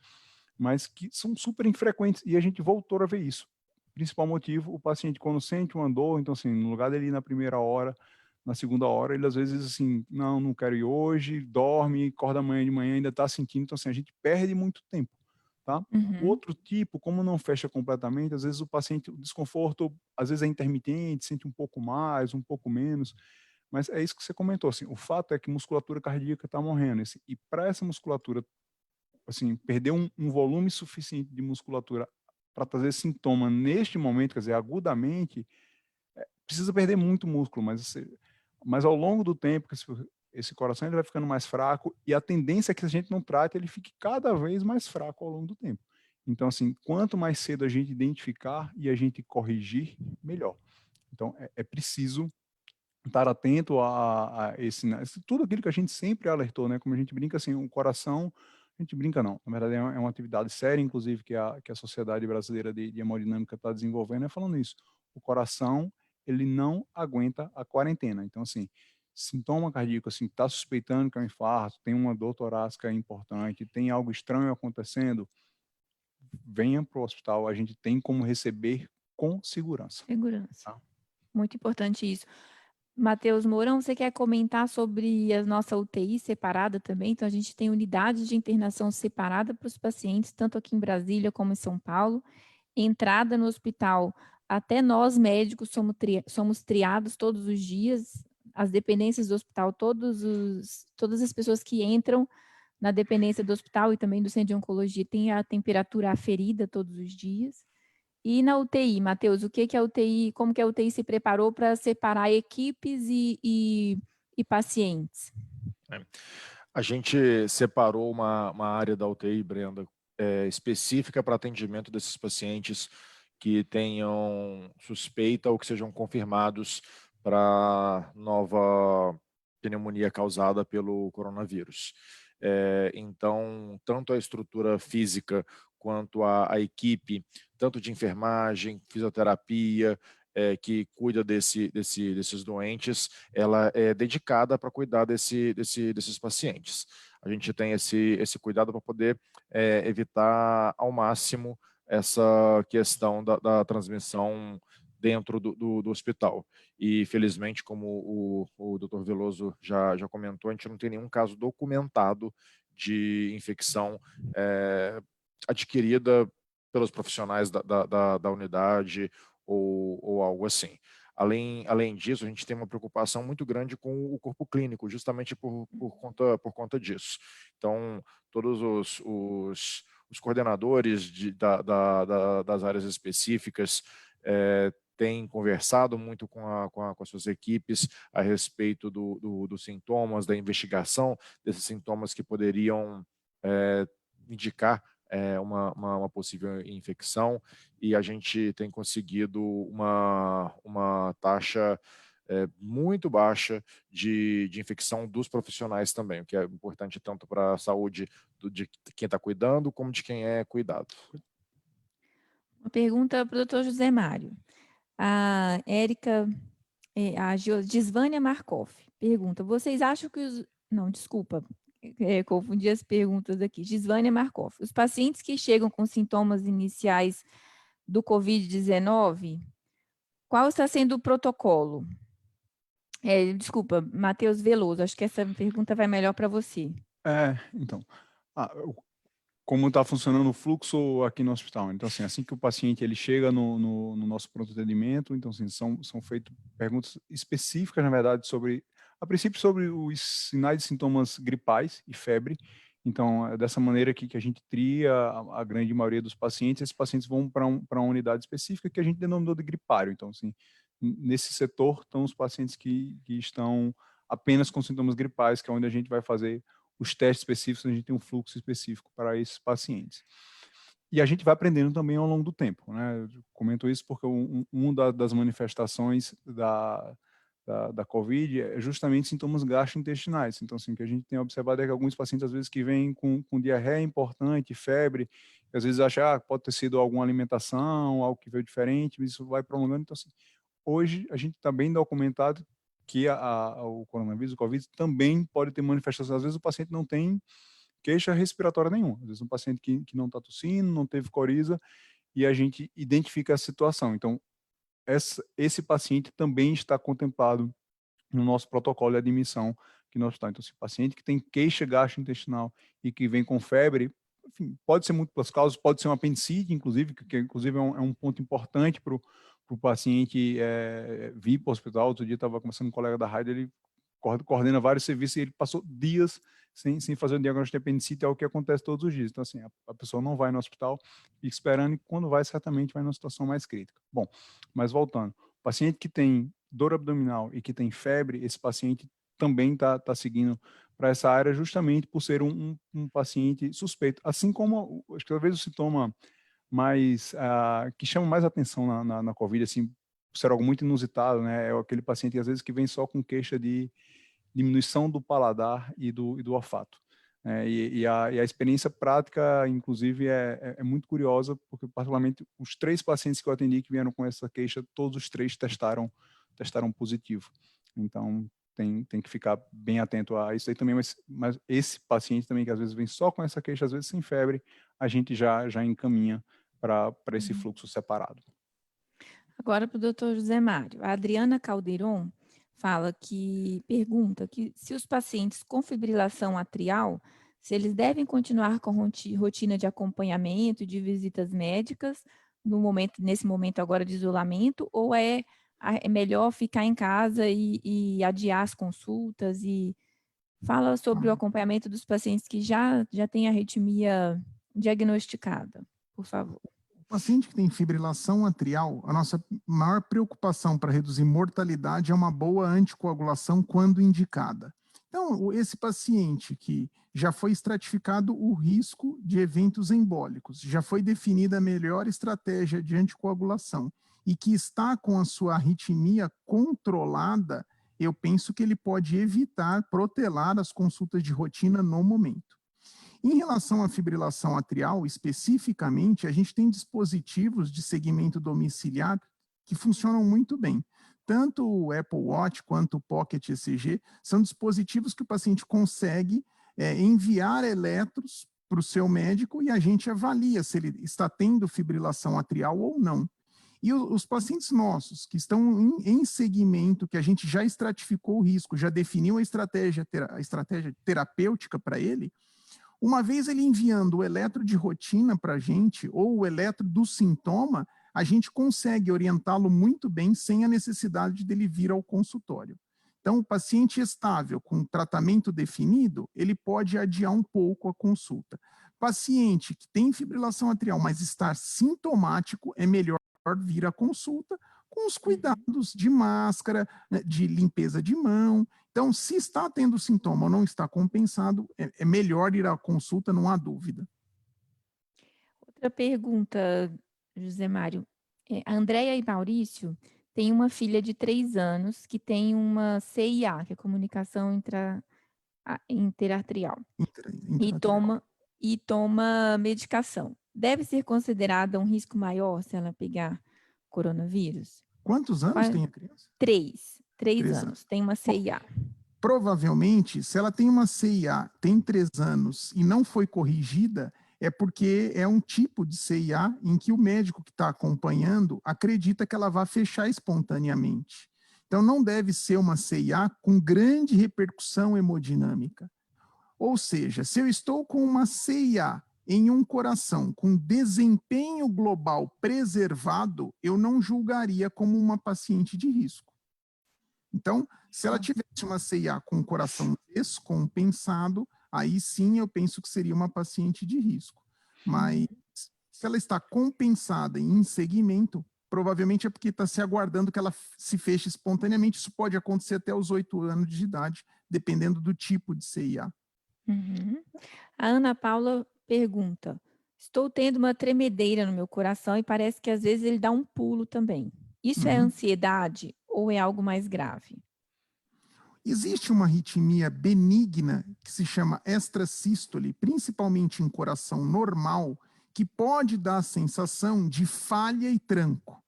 mas que são super infrequentes, e a gente voltou a ver isso. Principal motivo, o paciente quando sente uma dor, então assim, no lugar dele ir na primeira hora, na segunda hora, ele às vezes assim, não quero ir hoje, dorme, acorda amanhã de manhã, ainda está sentindo, então assim, a gente perde muito tempo, tá? O outro tipo, como não fecha completamente, às vezes o paciente, o desconforto, às vezes é intermitente, sente um pouco mais, um pouco menos, mas é isso que você comentou, assim, o fato é que musculatura cardíaca está morrendo, assim, e para essa musculatura, assim, perder um volume suficiente de musculatura para trazer sintoma neste momento, quer dizer, agudamente, precisa perder muito músculo, mas ao longo do tempo, esse coração ele vai ficando mais fraco, e a tendência é que se a gente não trate, ele fique cada vez mais fraco ao longo do tempo. Então, assim, quanto mais cedo a gente identificar e a gente corrigir, melhor. Então, é preciso estar atento a tudo aquilo que a gente sempre alertou, né? Como a gente brinca assim, o coração, a gente brinca não, na verdade é uma atividade séria, inclusive, que a Sociedade Brasileira de Hemodinâmica está desenvolvendo, é falando isso. O coração, ele não aguenta a quarentena. Então, assim, sintoma cardíaco, assim, está suspeitando que é um infarto, tem uma dor torácica importante, tem algo estranho acontecendo, venha para o hospital, a gente tem como receber com segurança. Segurança. Tá? Muito importante isso. Matheus Mourão, você quer comentar sobre a nossa UTI separada também? Então, a gente tem unidades de internação separada para os pacientes, tanto aqui em Brasília como em São Paulo. Entrada no hospital, até nós médicos somos triados todos os dias, as dependências do hospital, todas as pessoas que entram na dependência do hospital e também do centro de oncologia têm a temperatura aferida todos os dias. E na UTI, Matheus, como que a UTI se preparou para separar equipes e pacientes? A gente separou uma área da UTI, Brenda, específica para atendimento desses pacientes que tenham suspeita ou que sejam confirmados para nova pneumonia causada pelo coronavírus. Então, tanto a estrutura física quanto a equipe, tanto de enfermagem, fisioterapia, que cuida desses doentes, ela é dedicada para cuidar desses pacientes. A gente tem esse cuidado para poder evitar ao máximo essa questão da transmissão dentro do hospital. E, felizmente, como o Dr. Veloso já comentou, a gente não tem nenhum caso documentado de infecção adquirida pelos profissionais da unidade ou algo assim. Além disso, a gente tem uma preocupação muito grande com o corpo clínico, justamente por conta disso. Então, todos os coordenadores das áreas específicas têm conversado muito com as suas equipes a respeito dos sintomas, da investigação desses sintomas que poderiam indicar uma possível infecção, e a gente tem conseguido uma taxa muito baixa de infecção dos profissionais também, o que é importante tanto para a saúde de quem está cuidando, como de quem é cuidado. Uma pergunta para o Dr. José Mário. A Érica A Gisvânia Markoff pergunta, vocês acham que os... Não, desculpa, confundi as perguntas aqui. Gisvânia Markoff, os pacientes que chegam com sintomas iniciais do COVID-19, qual está sendo o protocolo? Desculpa, Matheus Veloso, acho que essa pergunta vai melhor para você. Então, como está funcionando o fluxo aqui no hospital? Então, assim que o paciente ele chega no nosso pronto atendimento, então, assim, são feitas perguntas específicas, na verdade, a princípio, sobre os sinais e sintomas gripais e febre. Então, é dessa maneira que a gente tria a grande maioria dos pacientes. Esses pacientes vão para uma unidade específica que a gente denominou de gripário. Então, assim, nesse setor estão os pacientes que estão apenas com sintomas gripais, que é onde a gente vai fazer os testes específicos, a gente tem um fluxo específico para esses pacientes. E a gente vai aprendendo também ao longo do tempo, né? Eu comento isso porque uma das manifestações da COVID é justamente sintomas gastrointestinais. Então, assim, o que a gente tem observado é que alguns pacientes, às vezes, que vêm com diarreia importante, febre, às vezes acham que pode ter sido alguma alimentação, algo que veio diferente, mas isso vai prolongando. Então, assim, hoje a gente está bem documentado que o coronavírus, o COVID, também pode ter manifestações. Às vezes o paciente não tem queixa respiratória nenhuma. Às vezes um paciente que não está tossindo, não teve coriza, e a gente identifica a situação. Então, esse paciente também está contemplado no nosso protocolo de admissão aqui no hospital. Então, se o paciente que tem queixa gastrointestinal e que vem com febre, enfim, pode ser múltiplas causas, pode ser uma apendicite, inclusive, que inclusive é um ponto importante para o paciente vir para o hospital. Outro dia estava conversando com um colega da rádio, ele coordena vários serviços e ele passou dias sem fazer um diagnóstico de apendicite, é o que acontece todos os dias. Então, assim, a pessoa não vai no hospital, fica esperando e quando vai, certamente vai numa situação mais crítica. Bom, mas voltando, o paciente que tem dor abdominal e que tem febre, esse paciente também está seguindo para essa área justamente por ser um paciente suspeito. Assim como, acho que talvez o sintoma que chama mais atenção na COVID, assim, por ser algo muito inusitado, né, é aquele paciente, às vezes, que vem só com queixa de diminuição do paladar e do olfato. E a experiência prática, inclusive, é muito curiosa, porque, particularmente, os 3 pacientes que eu atendi que vieram com essa queixa, todos os 3 testaram positivo. Então, tem que ficar bem atento a isso aí também, mas esse paciente também, que às vezes vem só com essa queixa, às vezes sem febre, a gente já encaminha para esse fluxo separado. Agora para o doutor José Mário. A Adriana Calderon pergunta que se os pacientes com fibrilação atrial, se eles devem continuar com rotina de acompanhamento, de visitas médicas, nesse momento agora de isolamento, ou é melhor ficar em casa e adiar as consultas? E fala sobre o acompanhamento dos pacientes que já têm arritmia diagnosticada, por favor. O paciente que tem fibrilação atrial, a nossa maior preocupação para reduzir mortalidade é uma boa anticoagulação quando indicada. Então, esse paciente que já foi estratificado o risco de eventos embólicos, já foi definida a melhor estratégia de anticoagulação e que está com a sua arritmia controlada, eu penso que ele pode evitar protelar as consultas de rotina no momento. Em relação à fibrilação atrial, especificamente, a gente tem dispositivos de segmento domiciliar que funcionam muito bem. Tanto o Apple Watch quanto o Pocket ECG são dispositivos que o paciente consegue enviar eletros para o seu médico e a gente avalia se ele está tendo fibrilação atrial ou não. E os pacientes nossos que estão em segmento, que a gente já estratificou o risco, já definiu a estratégia terapêutica para ele, uma vez ele enviando o eletro de rotina para a gente, ou o eletro do sintoma, a gente consegue orientá-lo muito bem sem a necessidade dele vir ao consultório. Então, o paciente estável, com tratamento definido, ele pode adiar um pouco a consulta. Paciente que tem fibrilação atrial, mas está sintomático, é melhor vir à consulta com os cuidados de máscara, de limpeza de mão. Então, se está tendo sintoma ou não está compensado, é melhor ir à consulta, não há dúvida. Outra pergunta, José Mário. A Andréia e Maurício têm uma filha de 3 anos que tem uma CIA, que é comunicação interarterial, e toma medicação. Deve ser considerada um risco maior se ela pegar coronavírus? Quantos anos tem a criança? 3. 3 anos, tem uma CIA. Provavelmente, se ela tem uma CIA, tem 3 anos e não foi corrigida, é porque é um tipo de CIA em que o médico que está acompanhando acredita que ela vai fechar espontaneamente. Então, não deve ser uma CIA com grande repercussão hemodinâmica. Ou seja, se eu estou com uma CIA em um coração com desempenho global preservado, eu não julgaria como uma paciente de risco. Então, se ela tivesse uma CIA com o coração descompensado, aí sim eu penso que seria uma paciente de risco. Mas se ela está compensada em segmento, provavelmente é porque está se aguardando que ela se feche espontaneamente. Isso pode acontecer até os 8 anos de idade, dependendo do tipo de CIA. Uhum. A Ana Paula pergunta: estou tendo uma tremedeira no meu coração e parece que às vezes ele dá um pulo também. Isso é ansiedade ou é algo mais grave? Existe uma arritmia benigna que se chama extrasístole, principalmente em coração normal, que pode dar a sensação de falha e tranco.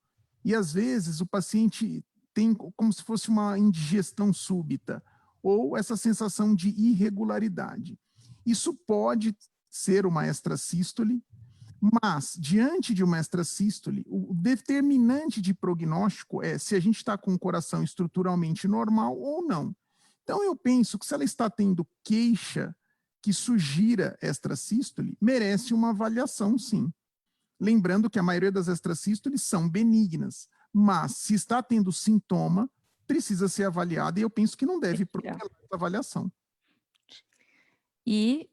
E às vezes o paciente tem como se fosse uma indigestão súbita ou essa sensação de irregularidade. Isso pode ser uma extrasístole, mas, diante de uma extrasístole, o determinante de prognóstico é se a gente está com o coração estruturalmente normal ou não. Então, eu penso que se ela está tendo queixa que sugira extrasístole, merece uma avaliação, sim. Lembrando que a maioria das extrasístoles são benignas, mas se está tendo sintoma, precisa ser avaliada e eu penso que não deve protelar essa avaliação. E,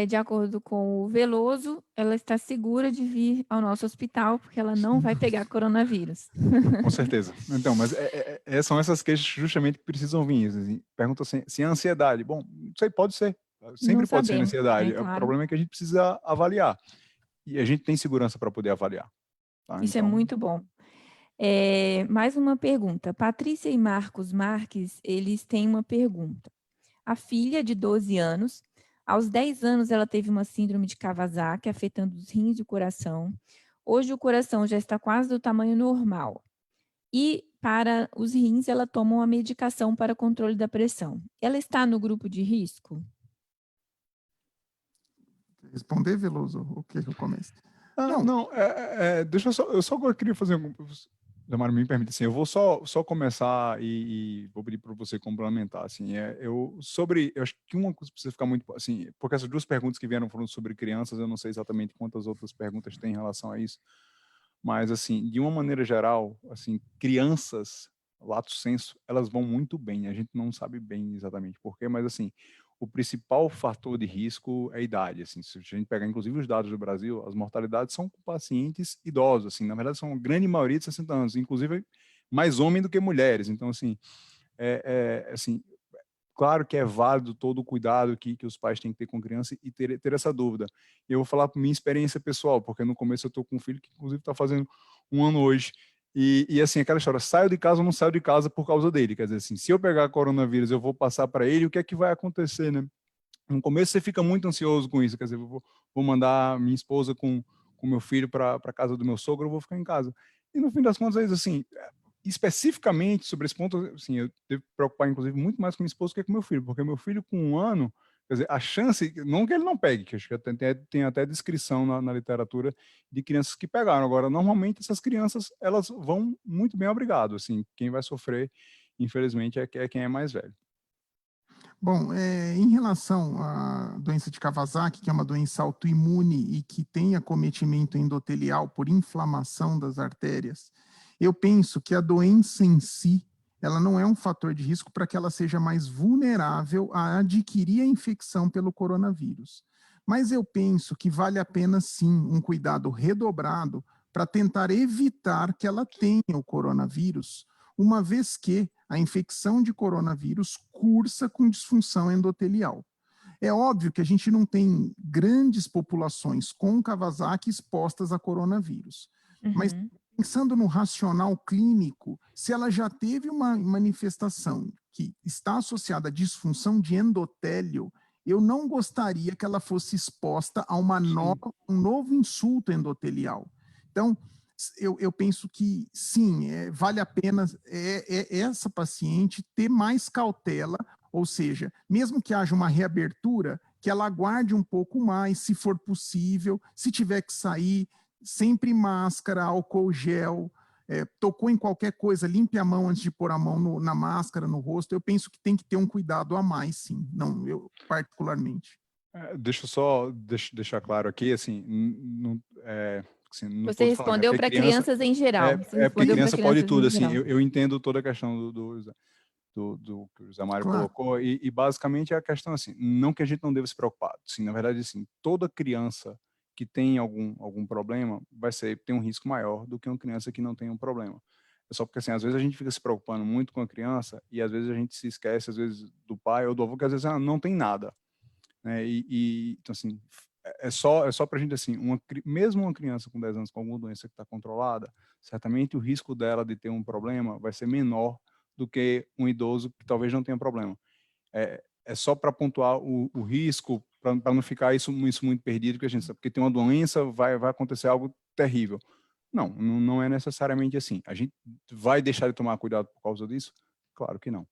de acordo com o Veloso, ela está segura de vir ao nosso hospital, porque ela não vai pegar coronavírus. Com certeza. Então, mas são essas queixas justamente que precisam vir. Assim, pergunta se é ansiedade. Bom, não sei, pode ser. Sempre Não pode ser sabemos, ansiedade. claro. O problema é que a gente precisa avaliar. E a gente tem segurança para poder avaliar. Tá? Isso então, é muito bom. Mais uma pergunta. Patrícia e Marcos Marques, eles têm uma pergunta. A filha de 12 anos, aos 10 anos ela teve uma síndrome de Kawasaki, afetando os rins e o coração. Hoje o coração já está quase do tamanho normal. E para os rins ela toma uma medicação para controle da pressão. Ela está no grupo de risco? Responder, Veloso, o que eu começo? Não, deixa eu só queria fazer um... Damara, me permite, assim, eu vou só começar e vou pedir para você complementar, assim, eu acho que uma coisa precisa ficar muito, assim, porque essas 2 perguntas que vieram falando sobre crianças, eu não sei exatamente quantas outras perguntas tem em relação a isso, mas, assim, de uma maneira geral, assim, crianças, lato sensu, elas vão muito bem, a gente não sabe bem exatamente por quê, mas, assim, o principal fator de risco é a idade, assim, se a gente pegar inclusive os dados do Brasil, as mortalidades são com pacientes idosos, assim, na verdade são a grande maioria de 60 anos, inclusive mais homens do que mulheres, então assim, assim, claro que é válido todo o cuidado que os pais têm que ter com criança e ter essa dúvida. Eu vou falar por minha experiência pessoal, porque no começo eu estou com um filho que inclusive está fazendo 1 ano hoje, e assim, aquela história, saio de casa ou não saio de casa por causa dele, quer dizer assim, se eu pegar coronavírus, eu vou passar para ele, o que é que vai acontecer, né? No começo você fica muito ansioso com isso, quer dizer, vou mandar minha esposa com meu filho para casa do meu sogro, eu vou ficar em casa. E no fim das contas, assim, especificamente sobre esse ponto, assim, eu devo me preocupar, inclusive, muito mais com minha esposa do que com meu filho, porque meu filho com 1 ano, quer dizer, a chance, não que ele não pegue, que acho que tem até descrição na literatura de crianças que pegaram. Agora, normalmente essas crianças, elas vão muito bem, obrigado. Assim, quem vai sofrer, infelizmente, é quem é mais velho. Bom, em relação à doença de Kawasaki, que é uma doença autoimune e que tem acometimento endotelial por inflamação das artérias, eu penso que a doença em si, ela não é um fator de risco para que ela seja mais vulnerável a adquirir a infecção pelo coronavírus. Mas eu penso que vale a pena, sim, um cuidado redobrado para tentar evitar que ela tenha o coronavírus, uma vez que a infecção de coronavírus cursa com disfunção endotelial. É óbvio que a gente não tem grandes populações com Kawasaki expostas a coronavírus, mas pensando no racional clínico, se ela já teve uma manifestação que está associada à disfunção de endotélio, eu não gostaria que ela fosse exposta a um novo insulto endotelial. Então, eu penso que sim, vale a pena essa paciente ter mais cautela, ou seja, mesmo que haja uma reabertura, que ela aguarde um pouco mais, se for possível, se tiver que sair, sempre máscara, álcool gel, tocou em qualquer coisa, limpe a mão antes de pôr a mão na máscara, no rosto. Eu penso que tem que ter um cuidado a mais, sim, não, eu particularmente. Deixa eu só deixar claro aqui, assim, assim, não Você tô falando, respondeu para crianças em geral. Você porque respondeu para criança pode crianças tudo, em assim, geral. eu entendo toda a questão do que o Zé Mário Claro. colocou, e basicamente é a questão assim, não que a gente não deva se preocupar, sim, na verdade, assim, toda criança que tem algum problema tem um risco maior do que uma criança que não tem um problema. É só porque, assim, às vezes a gente fica se preocupando muito com a criança e às vezes a gente se esquece, às vezes, do pai ou do avô, que às vezes não tem nada, né, então, assim, é só para a gente, assim, mesmo uma criança com 10 anos com alguma doença que está controlada, certamente o risco dela de ter um problema vai ser menor do que um idoso que talvez não tenha problema. É só para pontuar o risco, para não ficar isso muito perdido, que a gente sabe, porque tem uma doença, vai acontecer algo terrível. Não é necessariamente assim. A gente vai deixar de tomar cuidado por causa disso? Claro que não.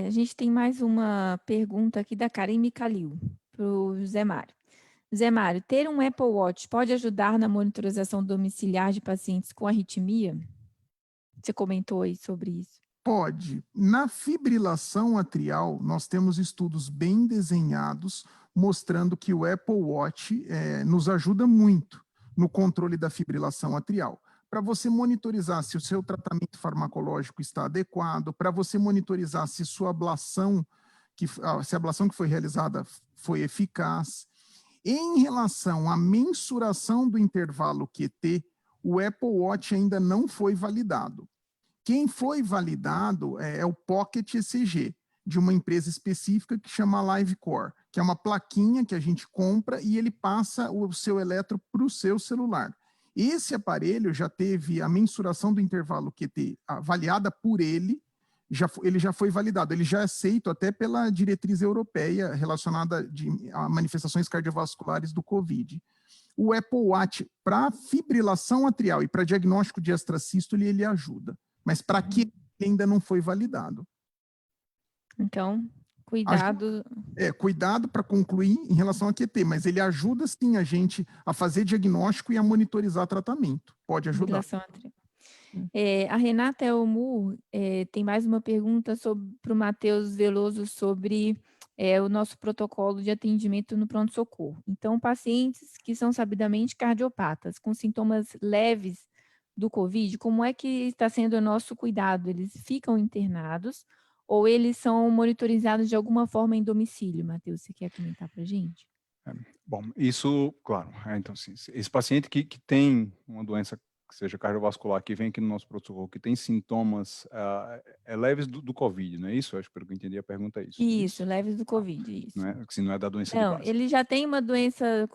A gente tem mais uma pergunta aqui da Karine Calil, para o Zé Mário. Zé Mário, ter um Apple Watch pode ajudar na monitorização domiciliar de pacientes com arritmia? Você comentou aí sobre isso. Pode. Na fibrilação atrial, nós temos estudos bem desenhados mostrando que o Apple Watch nos ajuda muito no controle da fibrilação atrial. Para você monitorizar se o seu tratamento farmacológico está adequado, para você monitorizar se sua ablação, se a ablação que foi realizada foi eficaz. Em relação à mensuração do intervalo QT, o Apple Watch ainda não foi validado. Quem foi validado é o Pocket ECG, de uma empresa específica que chama LiveCore, que é uma plaquinha que a gente compra e ele passa o seu eletro para o seu celular. Esse aparelho já teve a mensuração do intervalo QT avaliada por ele, ele já foi validado, ele já é aceito até pela diretriz europeia relacionada a manifestações cardiovasculares do COVID. O Apple Watch, para fibrilação atrial e para diagnóstico de extrasístole, ele ajuda. Mas para que ele ainda não foi validado. Então, cuidado. Cuidado para concluir em relação a QT, mas ele ajuda sim a gente a fazer diagnóstico e a monitorizar tratamento. Pode ajudar. A Renata Elmur tem mais uma pergunta para o Matheus Veloso sobre o nosso protocolo de atendimento no pronto-socorro. Então, pacientes que são sabidamente cardiopatas, com sintomas leves do COVID, como é que está sendo o nosso cuidado? Eles ficam internados ou eles são monitorizados de alguma forma em domicílio? Matheus, você quer comentar para a gente? Bom, isso, claro. Então, assim, esse paciente que tem uma doença que seja cardiovascular, que vem aqui no nosso pronto-socorro, que tem sintomas leves do COVID, não é isso? Acho que pelo que eu entendi a pergunta é isso. Isso, leves do COVID, isso. Não é da doença não, de base. Ele já tem uma doença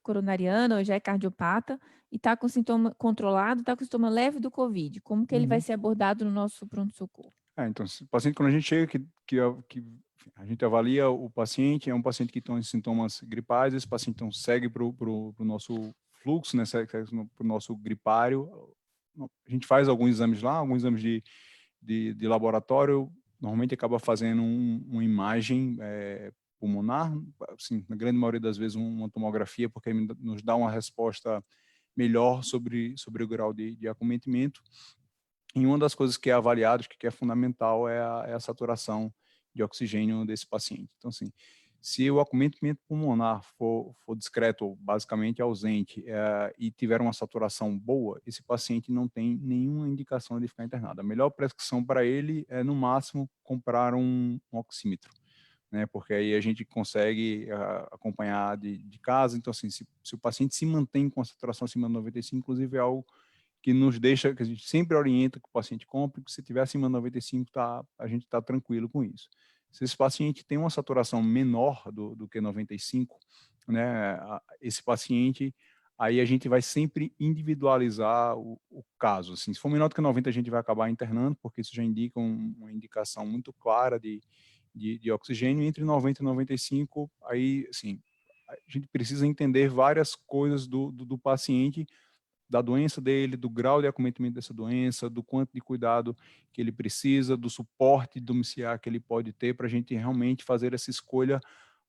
coronariana, ou já é cardiopata, e está com sintoma controlado, está com sintoma leve do COVID. Como que ele vai ser abordado no nosso pronto-socorro? Então, o paciente, quando a gente chega, que a gente avalia o paciente, é um paciente que tem sintomas gripais, esse paciente então segue para o nosso fluxo, né, segue para o nosso gripário. A gente faz alguns exames lá, alguns exames de laboratório, normalmente acaba fazendo uma imagem pulmonar, assim, na grande maioria das vezes uma tomografia, porque nos dá uma resposta melhor sobre o grau de acometimento. E uma das coisas que é avaliado, que é fundamental, é a saturação de oxigênio desse paciente. Então, assim, se o acometimento pulmonar for discreto ou basicamente ausente e tiver uma saturação boa, esse paciente não tem nenhuma indicação de ficar internado. A melhor prescrição para ele é, no máximo, comprar um oxímetro, né? Porque aí a gente consegue acompanhar de casa. Então, assim, se o paciente se mantém com a saturação acima de 95, inclusive é algo que nos deixa, que a gente sempre orienta que o paciente compre, que se tiver acima de 95, a gente está tranquilo com isso. Se esse paciente tem uma saturação menor do que 95, né, esse paciente, aí a gente vai sempre individualizar o caso. Assim, se for menor do que 90, a gente vai acabar internando, porque isso já indica uma indicação muito clara de oxigênio. Entre 90 e 95, aí, assim, a gente precisa entender várias coisas do paciente, da doença dele, do grau de acometimento dessa doença, do quanto de cuidado que ele precisa, do suporte domiciliar que ele pode ter, para a gente realmente fazer essa escolha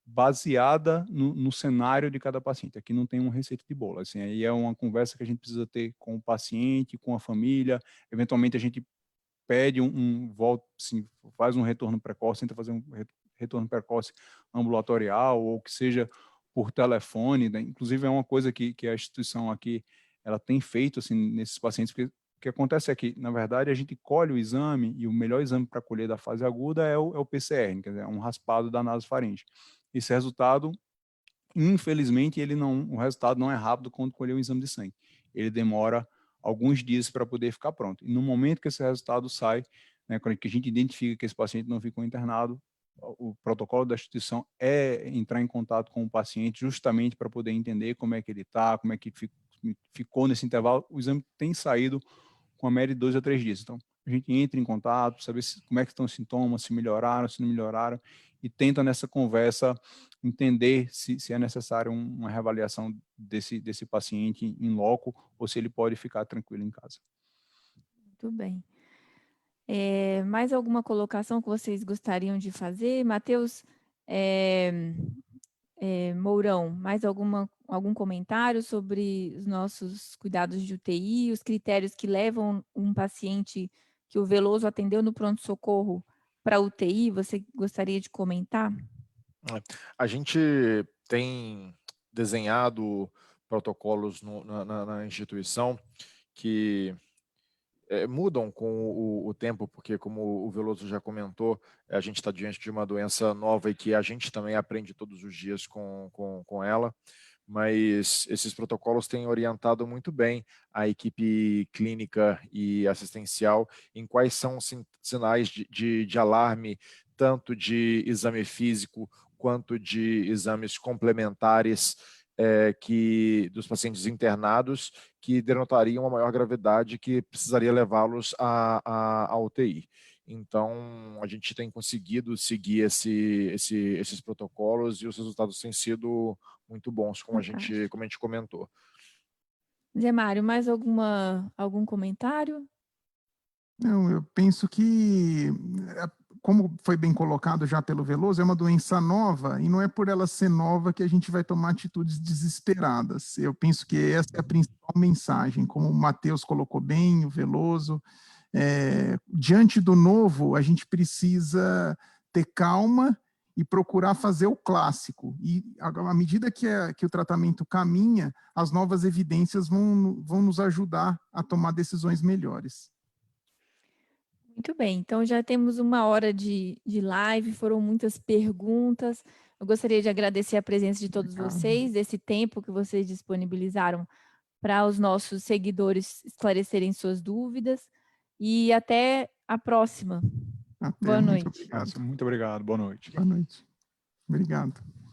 baseada no cenário de cada paciente. Aqui não tem uma receita de bolo, assim, aí é uma conversa que a gente precisa ter com o paciente, com a família, eventualmente a gente pede volta, assim, faz um retorno precoce, tenta fazer um retorno precoce ambulatorial, ou que seja por telefone, né? Inclusive é uma coisa que a instituição aqui, ela tem feito, assim, nesses pacientes, porque o que acontece é que, na verdade, a gente colhe o exame, e o melhor exame para colher da fase aguda é o PCR, quer dizer, é um raspado da nasofaringe. Esse resultado, infelizmente, o resultado não é rápido quando colher o exame de sangue. Ele demora alguns dias para poder ficar pronto. E no momento que esse resultado sai, né, quando a gente identifica que esse paciente não ficou internado, o protocolo da instituição é entrar em contato com o paciente justamente para poder entender como é que ele está, como é que ficou nesse intervalo. O exame tem saído com a média de 2 a 3 dias. Então, a gente entra em contato, saber como é que estão os sintomas, se melhoraram, se não melhoraram, e tenta nessa conversa entender se é necessário uma reavaliação desse paciente em loco, ou se ele pode ficar tranquilo em casa. Muito bem. Mais alguma colocação que vocês gostariam de fazer? Matheus Mourão, mais algum comentário sobre os nossos cuidados de UTI, os critérios que levam um paciente que o Veloso atendeu no pronto-socorro para UTI? Você gostaria de comentar? A gente tem desenhado protocolos na instituição que mudam com o tempo, porque, como o Veloso já comentou, a gente está diante de uma doença nova e que a gente também aprende todos os dias com ela, mas esses protocolos têm orientado muito bem a equipe clínica e assistencial em quais são os sinais de alarme, tanto de exame físico quanto de exames complementares dos pacientes internados, que denotariam uma maior gravidade que precisaria levá-los à UTI. Então, a gente tem conseguido seguir esses protocolos e os resultados têm sido muito bons, como a gente comentou. Zé Mário, mais algum comentário? Não, eu penso que, como foi bem colocado já pelo Veloso, é uma doença nova, e não é por ela ser nova que a gente vai tomar atitudes desesperadas. Eu penso que essa é a principal mensagem, como o Matheus colocou bem, o Veloso. Diante do novo, a gente precisa ter calma e procurar fazer o clássico. E à medida que o tratamento caminha, as novas evidências vão nos ajudar a tomar decisões melhores. Muito bem, então já temos 1 hora de live, foram muitas perguntas. Eu gostaria de agradecer a presença de todos vocês, esse tempo que vocês disponibilizaram para os nossos seguidores esclarecerem suas dúvidas, e até a próxima. Boa noite. Muito obrigado. Muito obrigado, boa noite. Boa noite. Obrigado.